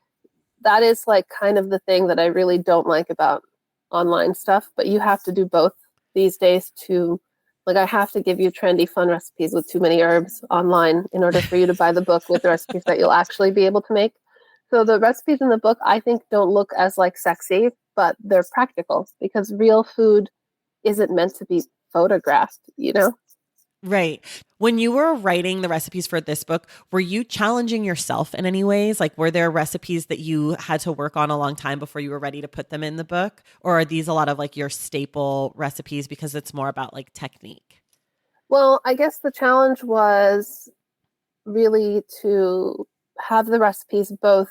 that is like kind of the thing that I really don't like about online stuff. But you have to do both these days to, like, I have to give you trendy, fun recipes with too many herbs online in order for you to buy the book with the recipes that you'll actually be able to make. So the recipes in the book, I think, don't look as like sexy, but they're practical because real food isn't meant to be photographed, you know? Right. When you were writing the recipes for this book, were you challenging yourself in any ways? Like, were there recipes that you had to work on a long time before you were ready to put them in the book? Or are these a lot of like your staple recipes because it's more about like technique? Well, I guess the challenge was really to have the recipes both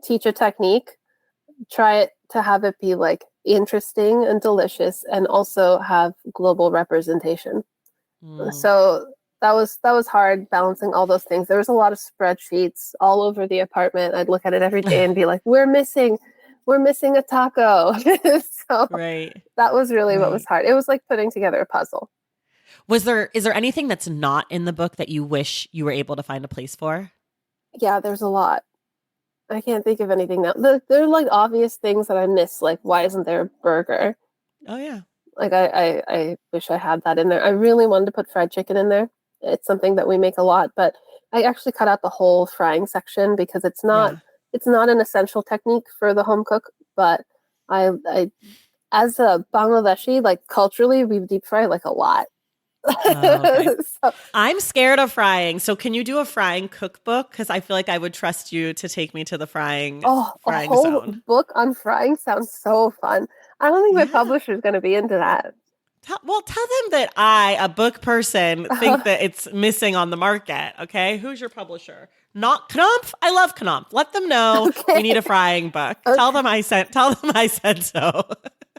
teach a technique, try it to have it be like interesting and delicious, and also have global representation. Mm. So that was hard balancing all those things. There was a lot of spreadsheets all over the apartment. I'd look at it every day and be like, we're missing a taco. So Right. that was really what was Right. hard. It was like putting together a puzzle. Is there anything that's not in the book that you wish you were able to find a place for? Yeah, there's a lot. I can't think of anything now. There are like obvious things that I miss, like why isn't there a burger? Oh yeah. Like I wish I had that in there. I really wanted to put fried chicken in there. It's something that we make a lot, but I actually cut out the whole frying section because Yeah. it's not an essential technique for the home cook. But I as a Bangladeshi, like culturally, we deep fry like a lot. Oh, okay. So, I'm scared of frying. So can you do a frying cookbook? Because I feel like I would trust you to take me to the oh, a frying whole zone. book on frying sounds so fun. I don't think my Yeah. publisher is going to be into that. Well, tell them that I, a book person, think that it's missing on the market. Okay. Who's your publisher? Not Knopf. I love Knopf. Let them know we Okay. need a frying book. Okay. Tell them I said so.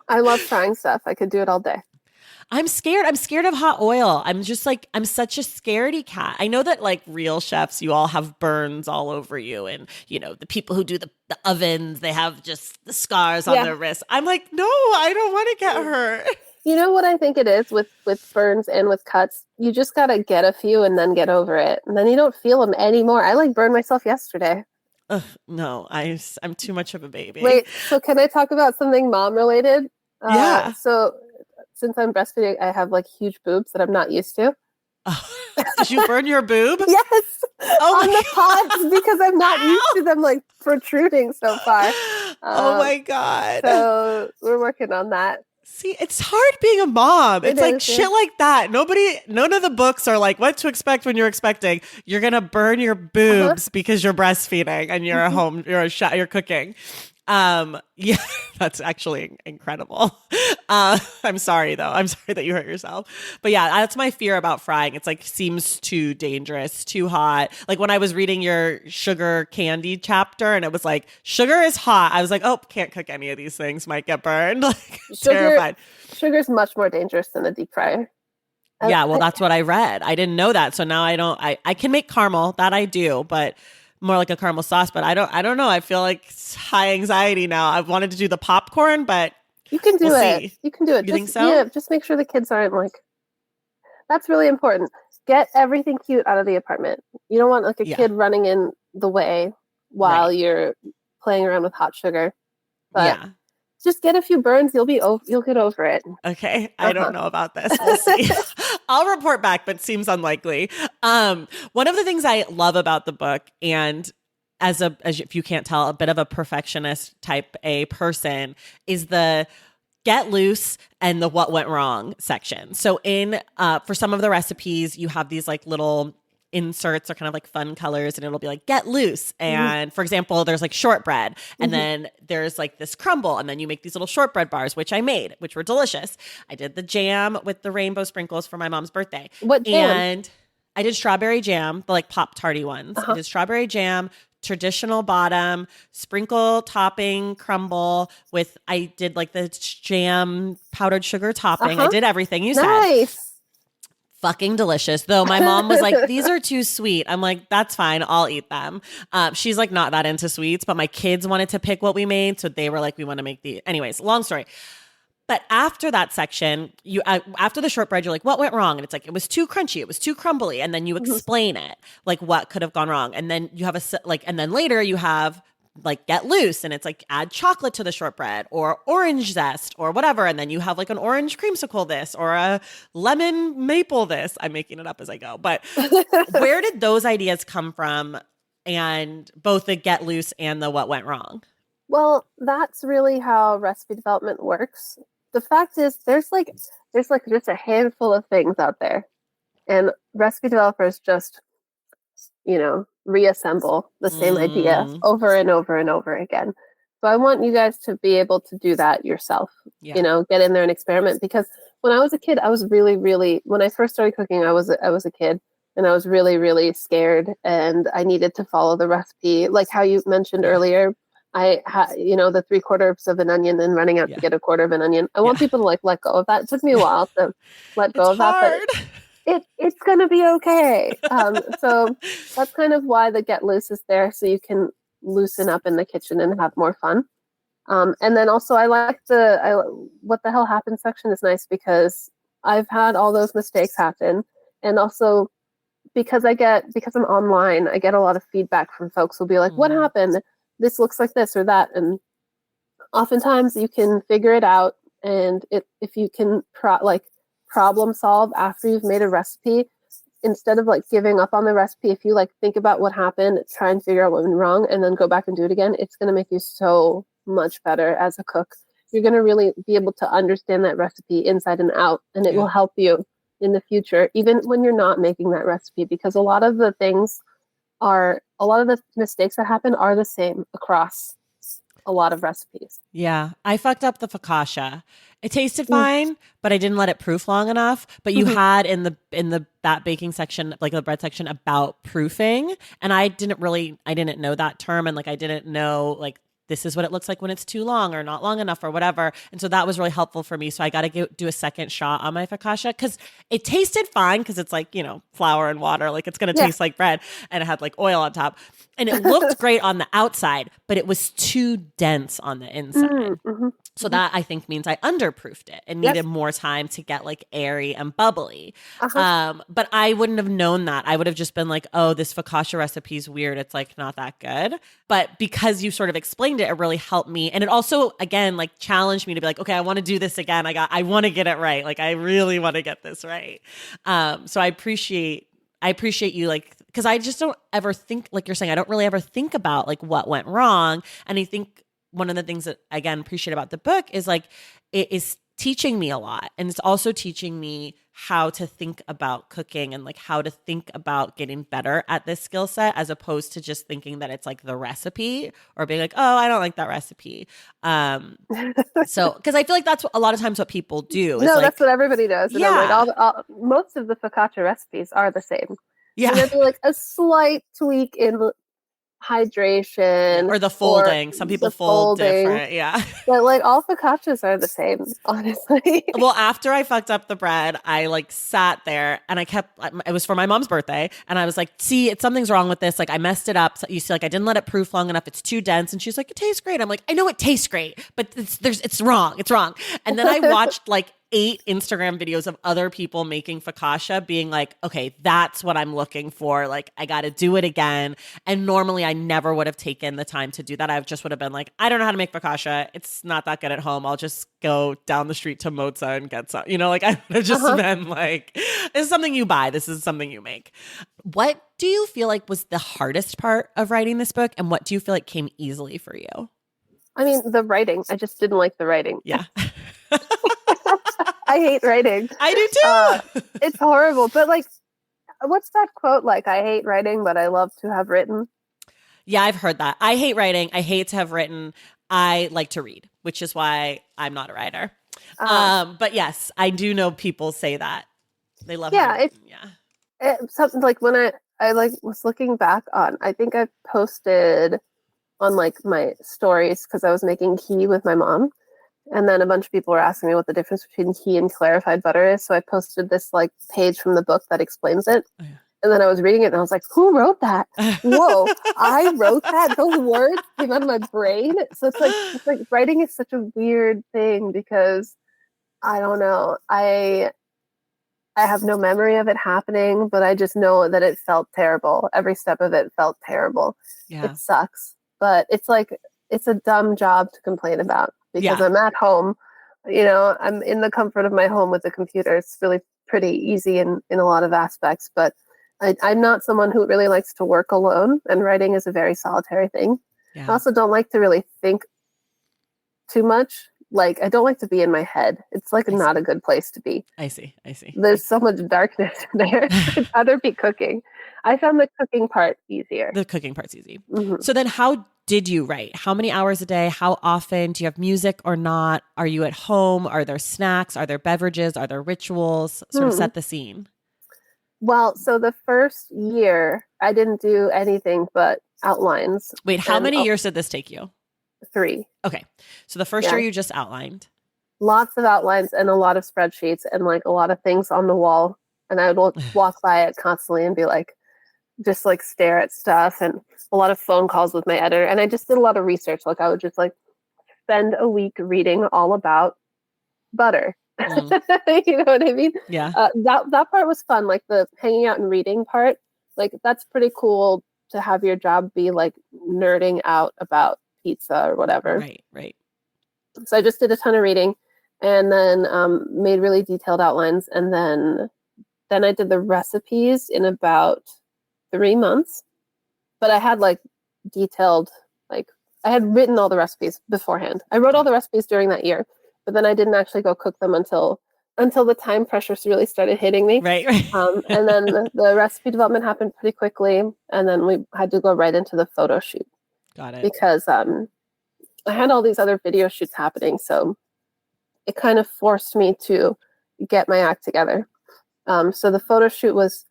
I love frying stuff. I could do it all day. I'm scared. I'm scared of hot oil. I'm just like, I'm such a scaredy cat. I know that like real chefs, you all have burns all over you. And, you know, the people who do the ovens, they have just the scars on Yeah. their wrists. I'm like, no, I don't want to get hurt. You know what I think it is with burns and with cuts? You just got to get a few and then get over it. And then you don't feel them anymore. I like burned myself yesterday. Ugh, no, I'm too much of a baby. Wait, so can I talk about something mom related? Yeah. So since I'm breastfeeding, I have like huge boobs that I'm not used to. Oh, did you burn your boob? Yes, Oh on my the pods because I'm not used Ow! to them like protruding so far. Oh Um, my God. so we're working on that. See, it's hard being a mom. It It's like is, yeah. shit like that. None of the books are like what to expect when you're expecting. You're gonna burn your Uh-huh. boobs because you're breastfeeding and you're at home, you're cooking. Yeah, that's actually incredible. I'm sorry though. I'm sorry that you hurt yourself. But yeah, that's my fear about frying. It's like seems too dangerous, too hot. Like when I was reading your sugar candy chapter and it was like sugar is hot. I was like, oh, can't cook any of these things. Might get burned. Like Sugar, terrified. sugar's much more dangerous than a deep fryer. I, Yeah, well, I, that's what I read. I didn't know that. So now I don't I can make caramel, that I do, but more like a caramel sauce, but I don't know. I feel like it's high anxiety now. I wanted to do the popcorn, but you can we'll do it. see. You can do it. You think Just so? just make sure the kids aren't like. That's really important. Get everything cute out of the apartment. You don't want like a Yeah. kid running in the way while Right. you're playing around with hot sugar. But Yeah. just get a few burns. You'll get over it. Okay. I Uh-huh. don't know about this. We'll see. I'll report back, but seems unlikely. One of the things I love about the book, and as if you can't tell, a bit of a perfectionist type A person, is the get loose and the what went wrong section. So in for some of the recipes, you have these like little inserts or kind of like fun colors, and it'll be like get loose. And for example, there's like shortbread, and then there's like this crumble, and then you make these little shortbread bars, which I made, which were delicious. I did the jam with the rainbow sprinkles for my mom's birthday. What jam? And I did strawberry jam, the like Pop-Tarty ones. I did strawberry jam, traditional bottom, sprinkle topping, crumble with, I did like the jam powdered sugar topping. I did everything you said. Nice. Fucking delicious. Though my mom was like, these are too sweet. I'm like, that's fine. I'll eat them. She's like not that into sweets, but my kids wanted to pick what we made. So they were like, we want to make the, anyways, long story. But after that section, you after the shortbread, you're like, what went wrong? And it's like, it was too crunchy. It was too crumbly. And then you explain it, like what could have gone wrong. And then you have and then later you have like get loose, and it's like add chocolate to the shortbread or orange zest or whatever. And then you have like an orange creamsicle this or a lemon maple this. I'm making it up as I go. But where did those ideas come from? And both the get loose and the what went wrong? Well, that's really how recipe development works. The fact is there's just a handful of things out there, and recipe developers just, reassemble the same idea over and over and over again. So I want you guys to be able to do that yourself, get in there and experiment. Because when I was a kid, I was really, really, when I first started cooking, I was a kid, and I was really, really scared, and I needed to follow the recipe. Like how you mentioned earlier, I had, the 3/4 of an onion and running out to get 1/4 of an onion. I want people to like let go of that. It took me a while to let go of that, but it's going to be okay. So that's kind of why the get loose is there, so you can loosen up in the kitchen and have more fun. And then also I like what the hell happened section is nice, because I've had all those mistakes happen. And also because I'm online, I get a lot of feedback from folks who'll be like, what happened? This looks like this or that. And oftentimes you can figure it out. And if you can problem solve after you've made a recipe, instead of like giving up on the recipe, if you like think about what happened, try and figure out what went wrong, and then go back and do it again, it's going to make you so much better as a cook. You're going to really be able to understand that recipe inside and out, and it will help you in the future, even when you're not making that recipe, because a lot of the mistakes that happen are the same across a lot of recipes. Yeah. I fucked up the focaccia. It tasted fine, but I didn't let it proof long enough. But you had in that baking section, like the bread section, about proofing. And I didn't know that term. And like, I didn't know like, this is what it looks like when it's too long or not long enough or whatever. And so that was really helpful for me. So I got to do a second shot on my focaccia, because it tasted fine, because it's like, flour and water. Like it's going to taste like bread, and it had like oil on top. And it looked great on the outside, but it was too dense on the inside. So that I think means I underproofed it and needed more time to get like airy and bubbly. But I wouldn't have known that. I would have just been like, oh, this focaccia recipe is weird. It's like not that good. But because you sort of explained it really helped me. And it also, again, like challenged me to be like, okay, I want to do this again. I want to get it right. Like I really want to get this right. So I appreciate you, like, because I just don't ever think, like you're saying, I don't really ever think about like what went wrong. And I think one of the things that, again, appreciate about the book is like, it is teaching me a lot. And it's also teaching me how to think about cooking and like how to think about getting better at this skill set, as opposed to just thinking that it's like the recipe, or being like, oh, I don't like that recipe. So, because I feel like that's a lot of times what people do. No, like, that's what everybody does. And I'm like, most of the focaccia recipes are the same. Yeah. There'd be like a slight tweak in hydration, or the folding. Some people fold different. Yeah. But like all focaccias are the same, honestly. Well, after I fucked up the bread, I like sat there and it was for my mom's birthday. And I was like, see, something's wrong with this. Like I messed it up. So you see, like I didn't let it proof long enough. It's too dense. And she's like, it tastes great. I'm like, I know it tastes great, but it's wrong. It's wrong. And then I watched like 8 Instagram videos of other people making focaccia, being like, okay, that's what I'm looking for. Like, I got to do it again. And normally I never would have taken the time to do that. I just would have been like, I don't know how to make focaccia. It's not that good at home. I'll just go down the street to Mozza and get some, like I would have just been like, this is something you buy. This is something you make. What do you feel like was the hardest part of writing this book? And what do you feel like came easily for you? I mean, the writing. I just didn't like the writing. Yeah. I hate writing. I do too. It's horrible. But like, What's that quote? Like, I hate writing, but I love to have written. Yeah, I've heard that. I hate writing. I hate to have written. I like to read, which is why I'm not a writer. Uh, But yes, I do know people say that. They love having yeah, written. Yeah. it's something like when I like was looking back on, I think I posted on like my stories because I was making ghee with my mom. And then a bunch of people were asking me what the difference between ghee and clarified butter is. So I posted this like page from the book that explains it. Oh, yeah. And then I was reading it and I was like, who wrote that? Whoa, I wrote that. Those words came out of my brain. So it's like writing is such a weird thing because I don't know. I have no memory of it happening, but I just know that it felt terrible. Every step of it felt terrible. Yeah. It sucks. But it's like it's a dumb job to complain about because Yeah. I'm at home, I'm in the comfort of my home with the computer. It's really pretty easy in a lot of aspects, but I'm not someone who really likes to work alone, and writing is a very solitary thing. Yeah. I also don't like to really think too much. Like, I don't like to be in my head. It's like not a good place to be. I see. There's so much darkness there. I'd rather be cooking. I found the cooking part easier. The cooking part's easy. Mm-hmm. So then how did you write? How many hours a day? How often? Do you have music or not? Are you at home? Are there snacks? Are there beverages? Are there rituals? Sort of set the scene. Well, so the first year, I didn't do anything but outlines. Wait, how many years did this take you? 3. Okay. So the first year you just outlined. Lots of outlines and a lot of spreadsheets and like a lot of things on the wall. And I would walk by it constantly and be like, just like stare at stuff, and a lot of phone calls with my editor. And I just did a lot of research. Like I would just like spend a week reading all about butter. You know what I mean? Yeah. That part was fun. Like the hanging out and reading part, like that's pretty cool to have your job be like nerding out about pizza or whatever. Right. So I just did a ton of reading and then made really detailed outlines. And then I did the recipes in about 3 months. But I had like detailed, like I had written all the recipes beforehand. I wrote all the recipes during that year, but then I didn't actually go cook them until the time pressures really started hitting me. Right. And then the recipe development happened pretty quickly. And then we had to go right into the photo shoot. Got it. Because I had all these other video shoots happening. So it kind of forced me to get my act together. So the photo shoot was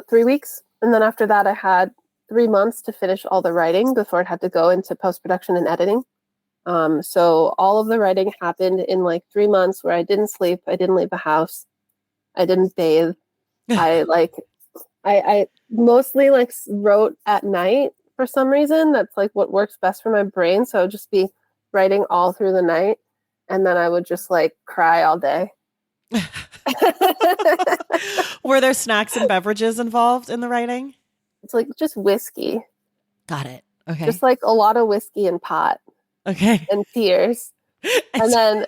3 weeks. And then after that, I had 3 months to finish all the writing before it had to go into post-production and editing. So all of the writing happened in like 3 months where I didn't sleep. I didn't leave the house. I didn't bathe. I mostly like wrote at night for some reason. That's like what works best for my brain. So I would just be writing all through the night. And then I would just like cry all day. Were there snacks and beverages involved in the writing? It's like just whiskey. Got it. Okay. Just like a lot of whiskey and pot. Okay. And tears. And then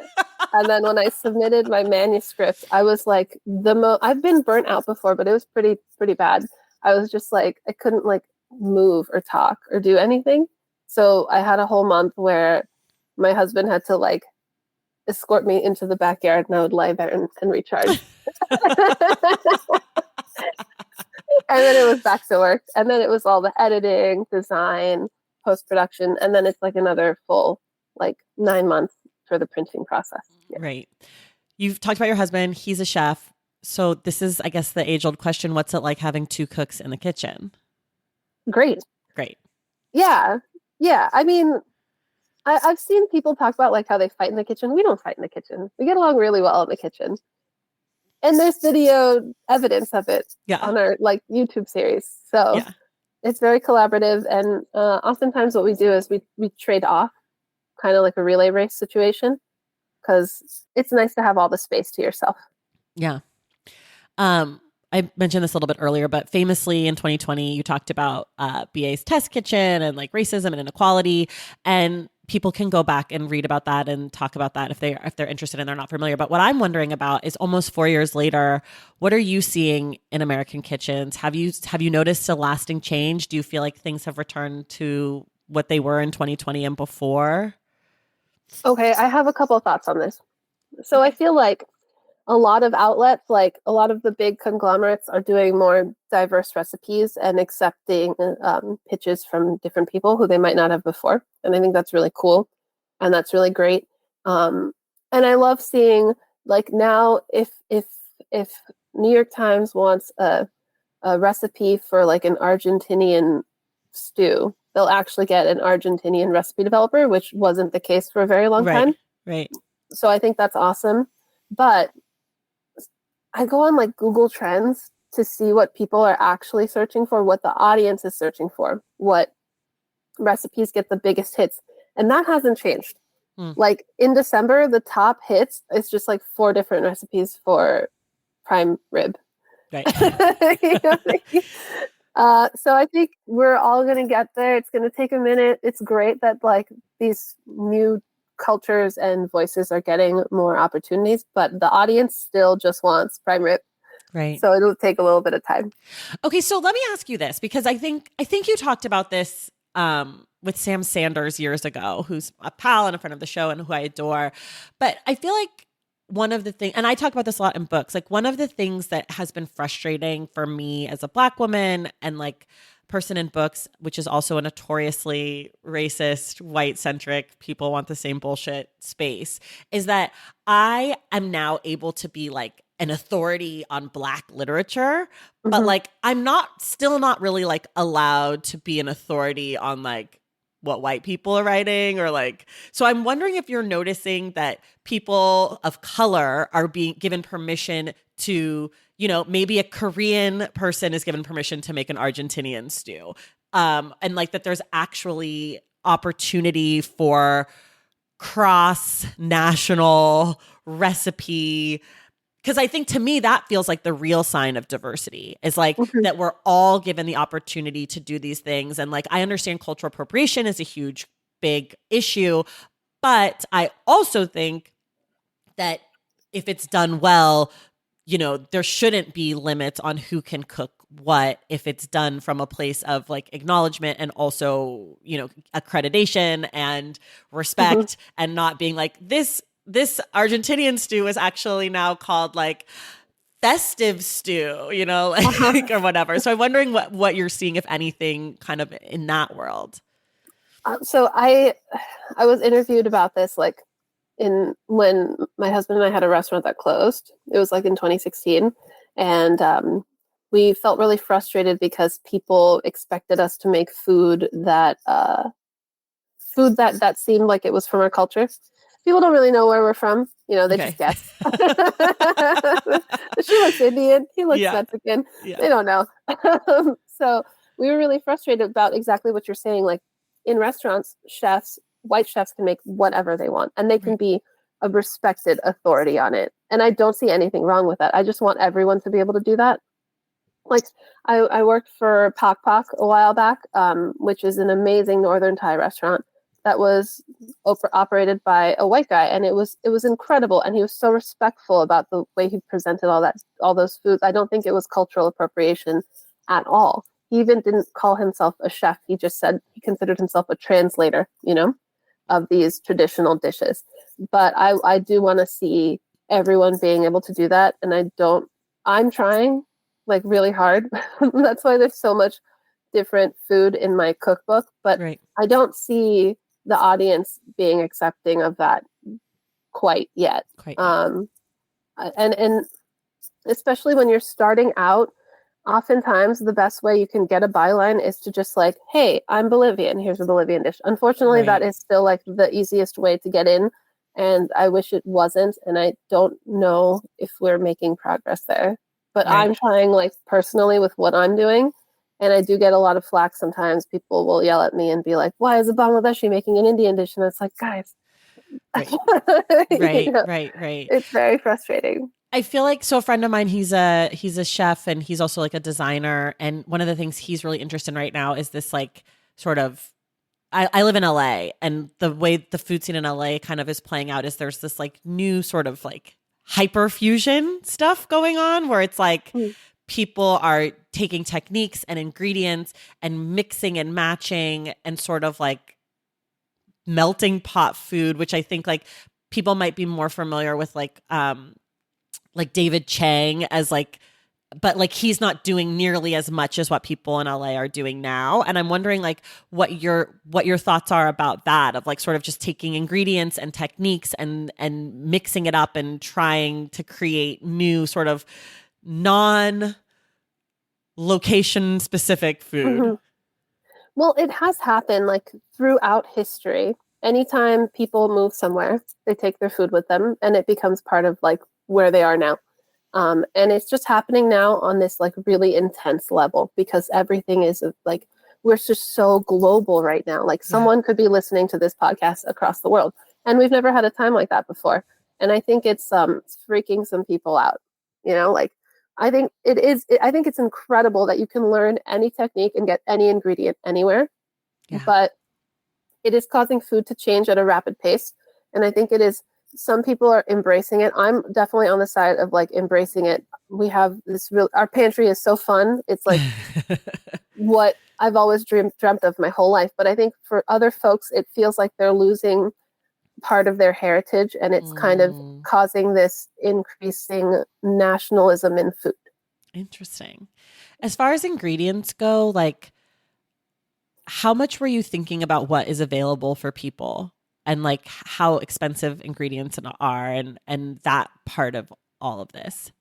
when I submitted my manuscript, I was like I've been burnt out before, but it was pretty bad. I was just like I couldn't like move or talk or do anything. So I had a whole month where my husband had to like escort me into the backyard and I would lie there and recharge. And then it was back to work. And then it was all the editing, design, post-production. And then it's like another full like 9 months for the printing process. Yeah. Right. You've talked about your husband. He's a chef. So this is, I guess, the age-old question. What's it like having 2 cooks in the kitchen? Great. Yeah. I mean, I've seen people talk about like how they fight in the kitchen. We don't fight in the kitchen. We get along really well in the kitchen. And there's video evidence of it on our like YouTube series. So it's very collaborative. And oftentimes what we do is we trade off, kind of like a relay race situation, because it's nice to have all the space to yourself. Yeah. I mentioned this a little bit earlier, but famously in 2020, you talked about BA's test kitchen and like racism and inequality, and people can go back and read about that and talk about that if they're interested and they're not familiar. But what I'm wondering about is almost 4 years later, what are you seeing in American kitchens? Have you noticed a lasting change? Do you feel like things have returned to what they were in 2020 and before? Okay, I have a couple of thoughts on this. So I feel like a lot of outlets, like a lot of the big conglomerates, are doing more diverse recipes and accepting pitches from different people who they might not have before. And I think that's really cool, and that's really great. Um, and I love seeing, like, now if New York Times wants a recipe for like an Argentinian stew, they'll actually get an Argentinian recipe developer, which wasn't the case for a very long Right. time. Right. So I think that's awesome. But I go on like Google Trends to see what people are actually searching for, what the audience is searching for, what recipes get the biggest hits. And that hasn't changed. Like in December, the top hits is just like 4 different recipes for prime rib. Right. So I think we're all going to get there. It's going to take a minute. It's great that like these new cultures and voices are getting more opportunities, but the audience still just wants prime rib. Right. So it'll take a little bit of time. Okay, so let me ask you this, because I think you talked about this with Sam Sanders years ago, who's a pal and a friend of the show and who I adore. But I feel like one of the things, and I talk about this a lot in books, like one of the things that has been frustrating for me as a Black woman and like person in books, which is also a notoriously racist, white-centric, people want the same bullshit space, is that I am now able to be like an authority on Black literature, but like I'm still not really like allowed to be an authority on like what white people are writing, or like, so I'm wondering if you're noticing that people of color are being given permission to, you know, maybe a Korean person is given permission to make an Argentinian stew. And like that there's actually opportunity for cross-national recipe. Because I think to me, that feels like the real sign of diversity is like that we're all given the opportunity to do these things. And like, I understand cultural appropriation is a huge, big issue. But I also think that if it's done well, you know, there shouldn't be limits on who can cook what if it's done from a place of like acknowledgement and also, you know, accreditation and respect, and not being like this Argentinian stew is actually now called like festive stew, you know, like, or whatever. So I'm wondering what you're seeing, if anything, kind of in that world. So I was interviewed about this like when my husband and I had a restaurant that closed. It was like in 2016, and we felt really frustrated because people expected us to make food that seemed like it was from our culture. People don't really know where we're from. You know, they just guess. She looks Indian. He looks Mexican. Yeah. They don't know. So we were really frustrated about exactly what you're saying. Like in restaurants, white chefs can make whatever they want, and they can be a respected authority on it. And I don't see anything wrong with that. I just want everyone to be able to do that. Like I worked for Pak Pak a while back, which is an amazing Northern Thai restaurant that was operated by a white guy, and it was incredible, and he was so respectful about the way he presented all those foods. I don't think it was cultural appropriation at all. He even didn't call himself a chef. He just said he considered himself a translator, you know, of these traditional dishes. But I do want to see everyone being able to do that, and I'm trying like really hard. That's why there's so much different food in my cookbook, but I don't see the audience being accepting of that quite yet. And especially when you're starting out, oftentimes the best way you can get a byline is to just like, hey, I'm Bolivian, here's a Bolivian dish. Unfortunately, that is still like the easiest way to get in, and I wish it wasn't, and I don't know if we're making progress there. But I'm trying like personally with what I'm doing. And I do get a lot of flack sometimes. People will yell at me and be like, why is a Bangladeshi making an Indian dish? And it's like, guys. Right. You know, right. It's very frustrating. I feel like, so a friend of mine, he's a chef, and he's also like a designer. And one of the things he's really interested in right now is this like sort of, I live in LA, and the way the food scene in LA kind of is playing out is there's this like new sort of like hyperfusion stuff going on where it's like people are taking techniques and ingredients and mixing and matching and sort of like melting pot food, which I think like people might be more familiar with like like David Chang as like, but like he's not doing nearly as much as what people in LA are doing now. And I'm wondering like what your thoughts are about that, of like sort of just taking ingredients and techniques and mixing it up and trying to create new sort of non location specific food. Mhm. Well, it has happened like throughout history. Anytime people move somewhere, they take their food with them and it becomes part of like where they are now. And it's just happening now on this like really intense level because everything is like, we're just so global right now. Like Yeah. someone could be listening to this podcast across the world, and we've never had a time like that before. And I think it's freaking some people out, like I think I think it's incredible that you can learn any technique and get any ingredient anywhere, Yeah. but it is causing food to change at a rapid pace. And I think it is, some people are embracing it. I'm definitely on the side of like embracing it. We have this our pantry is so fun. It's like what I've always dreamt of my whole life. But I think for other folks, it feels like they're losing part of their heritage, and it's kind of causing this increasing nationalism in food. Interesting. As far as ingredients go, like how much were you thinking about what is available for people and like how expensive ingredients are and that part of all of this?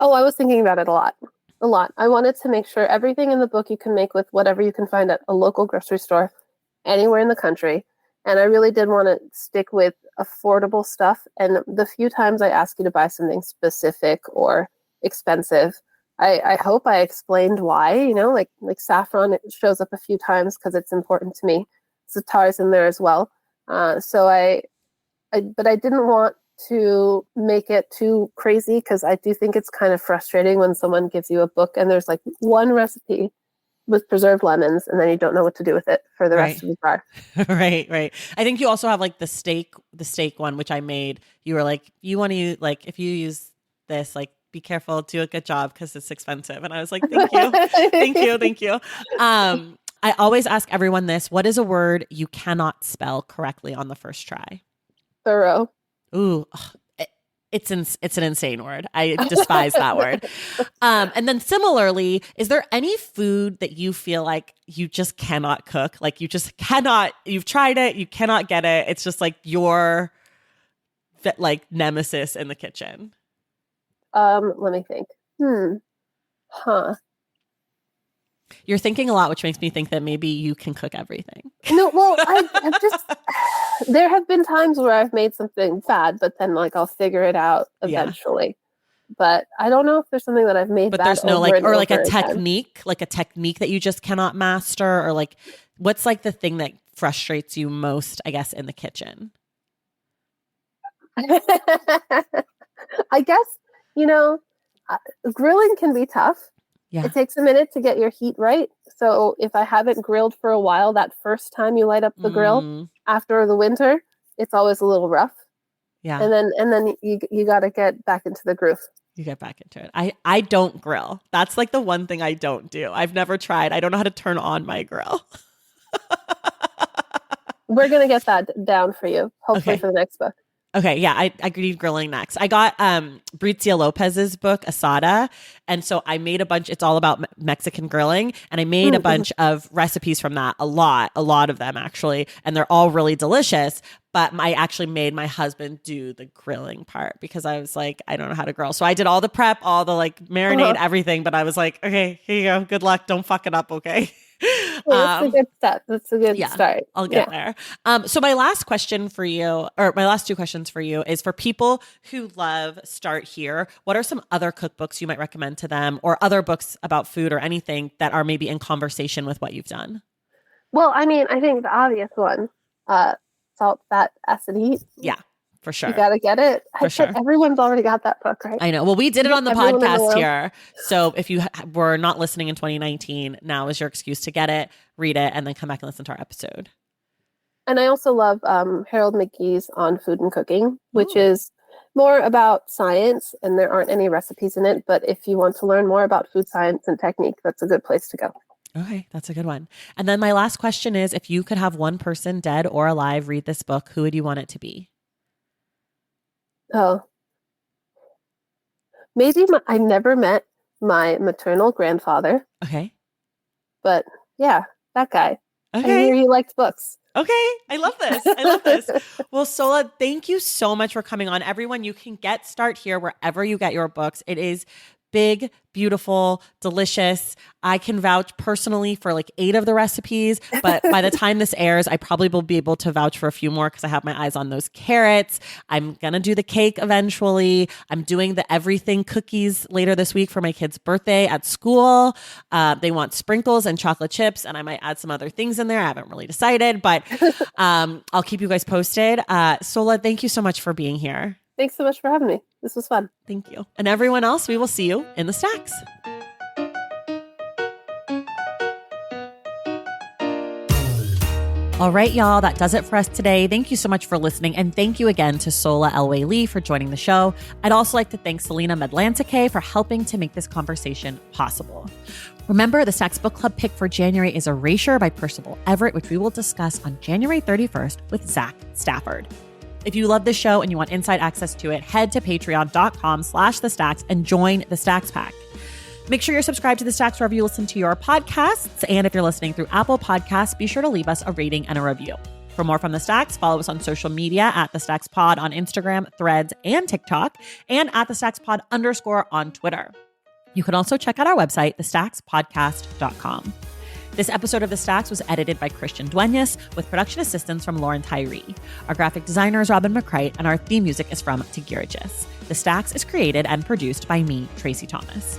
Oh, I was thinking about it a lot. A lot. I wanted to make sure everything in the book you can make with whatever you can find at a local grocery store anywhere in the country. And I really did want to stick with affordable stuff. And the few times I ask you to buy something specific or expensive, I hope I explained why, like saffron, it shows up a few times because it's important to me. Zatar's in there as well. But I didn't want to make it too crazy because I do think it's kind of frustrating when someone gives you a book and there's like one recipe with preserved lemons and then you don't know what to do with it for the rest of the jar. Right. I think you also have like the steak one, which I made. You were like, you want to use, like, if you use this, like, be careful, do a good job because it's expensive. And I was like, thank you. Thank you. I always ask everyone this: what is a word you cannot spell correctly on the first try? Thorough. Ooh, it's an insane word. I despise that word. And then similarly, is there any food that you feel like you just cannot cook? Like you just cannot, you've tried it, you cannot get it. It's just like your like nemesis in the kitchen. Let me think. You're thinking a lot, which makes me think that maybe you can cook everything. No, well, I've just, there have been times where I've made something bad, but then like I'll figure it out eventually. Yeah. But I don't know if there's something that I've made but bad. There's no like, or like a technique, that you just cannot master, or like, what's like the thing that frustrates you most, I guess, in the kitchen? I guess, grilling can be tough. Yeah. It takes a minute to get your heat right. So if I haven't grilled for a while, that first time you light up the grill after the winter, it's always a little rough. Yeah. And then you got to get back into the groove. You get back into it. I don't grill. That's like the one thing I don't do. I've never tried. I don't know how to turn on my grill. We're going to get that down for you, hopefully for the next book. Okay, yeah, I need grilling next. I got Bricia Lopez's book, Asada, and so I made a bunch. It's all about Mexican grilling, and I made a bunch of recipes from that, a lot of them actually, and they're all really delicious. But I actually made my husband do the grilling part because I was like, I don't know how to grill. So I did all the prep, all the like marinade, everything, but I was like, okay, here you go. Good luck. Don't fuck it up, okay? Well, that's a good step. That's a good start. I'll get there. So my last question for you, or my last two questions for you, is for people who love Start Here. What are some other cookbooks you might recommend to them, or other books about food or anything that are maybe in conversation with what you've done? Well, I mean, I think the obvious one, Salt, Fat, Acid, Heat. Yeah. For sure. You got to get it. For sure. Everyone's already got that book, right? I know. Well, we did it on the podcast here. So if you were not listening in 2019, now is your excuse to get it, read it, and then come back and listen to our episode. And I also love Harold McGee's On Food and Cooking, which is more about science, and there aren't any recipes in it. But if you want to learn more about food science and technique, that's a good place to go. Okay, that's a good one. And then my last question is, if you could have one person, dead or alive, read this book, who would you want it to be? Oh, Maybe I never met my maternal grandfather. Okay. But yeah, that guy. Okay. I hear he liked books. Okay. I love this. I love this. Well, Sohla, thank you so much for coming on. Everyone, you can get Start Here wherever you get your books. It is big, beautiful, delicious. I can vouch personally for like 8 of the recipes, but by the time this airs, I probably will be able to vouch for a few more because I have my eyes on those carrots. I'm going to do the cake eventually. I'm doing the everything cookies later this week for my kid's birthday at school. They want sprinkles and chocolate chips, and I might add some other things in there. I haven't really decided, but I'll keep you guys posted. Sohla, thank you so much for being here. Thanks so much for having me. This was fun. Thank you. And everyone else, we will see you in the stacks. All right, y'all, that does it for us today. Thank you so much for listening. And thank you again to Sohla El-Waylly for joining the show. I'd also like to thank Selena Medlantike for helping to make this conversation possible. Remember, the Stacks Book Club pick for January is Erasure by Percival Everett, which we will discuss on January 31st with Zach Stafford. If you love this show and you want inside access to it, head to patreon.com/thestacks and join the Stacks Pack. Make sure you're subscribed to the Stacks wherever you listen to your podcasts. And if you're listening through Apple Podcasts, be sure to leave us a rating and a review. For more from the Stacks, follow us on social media at The Stacks Pod on Instagram, Threads, and TikTok, and at The Stacks Pod _ on Twitter. You can also check out our website, thestackspodcast.com. This episode of The Stacks was edited by Christian Duenas with production assistance from Lauren Tyree. Our graphic designer is Robin McCrite, and our theme music is from Tigirigis. The Stacks is created and produced by me, Tracy Thomas.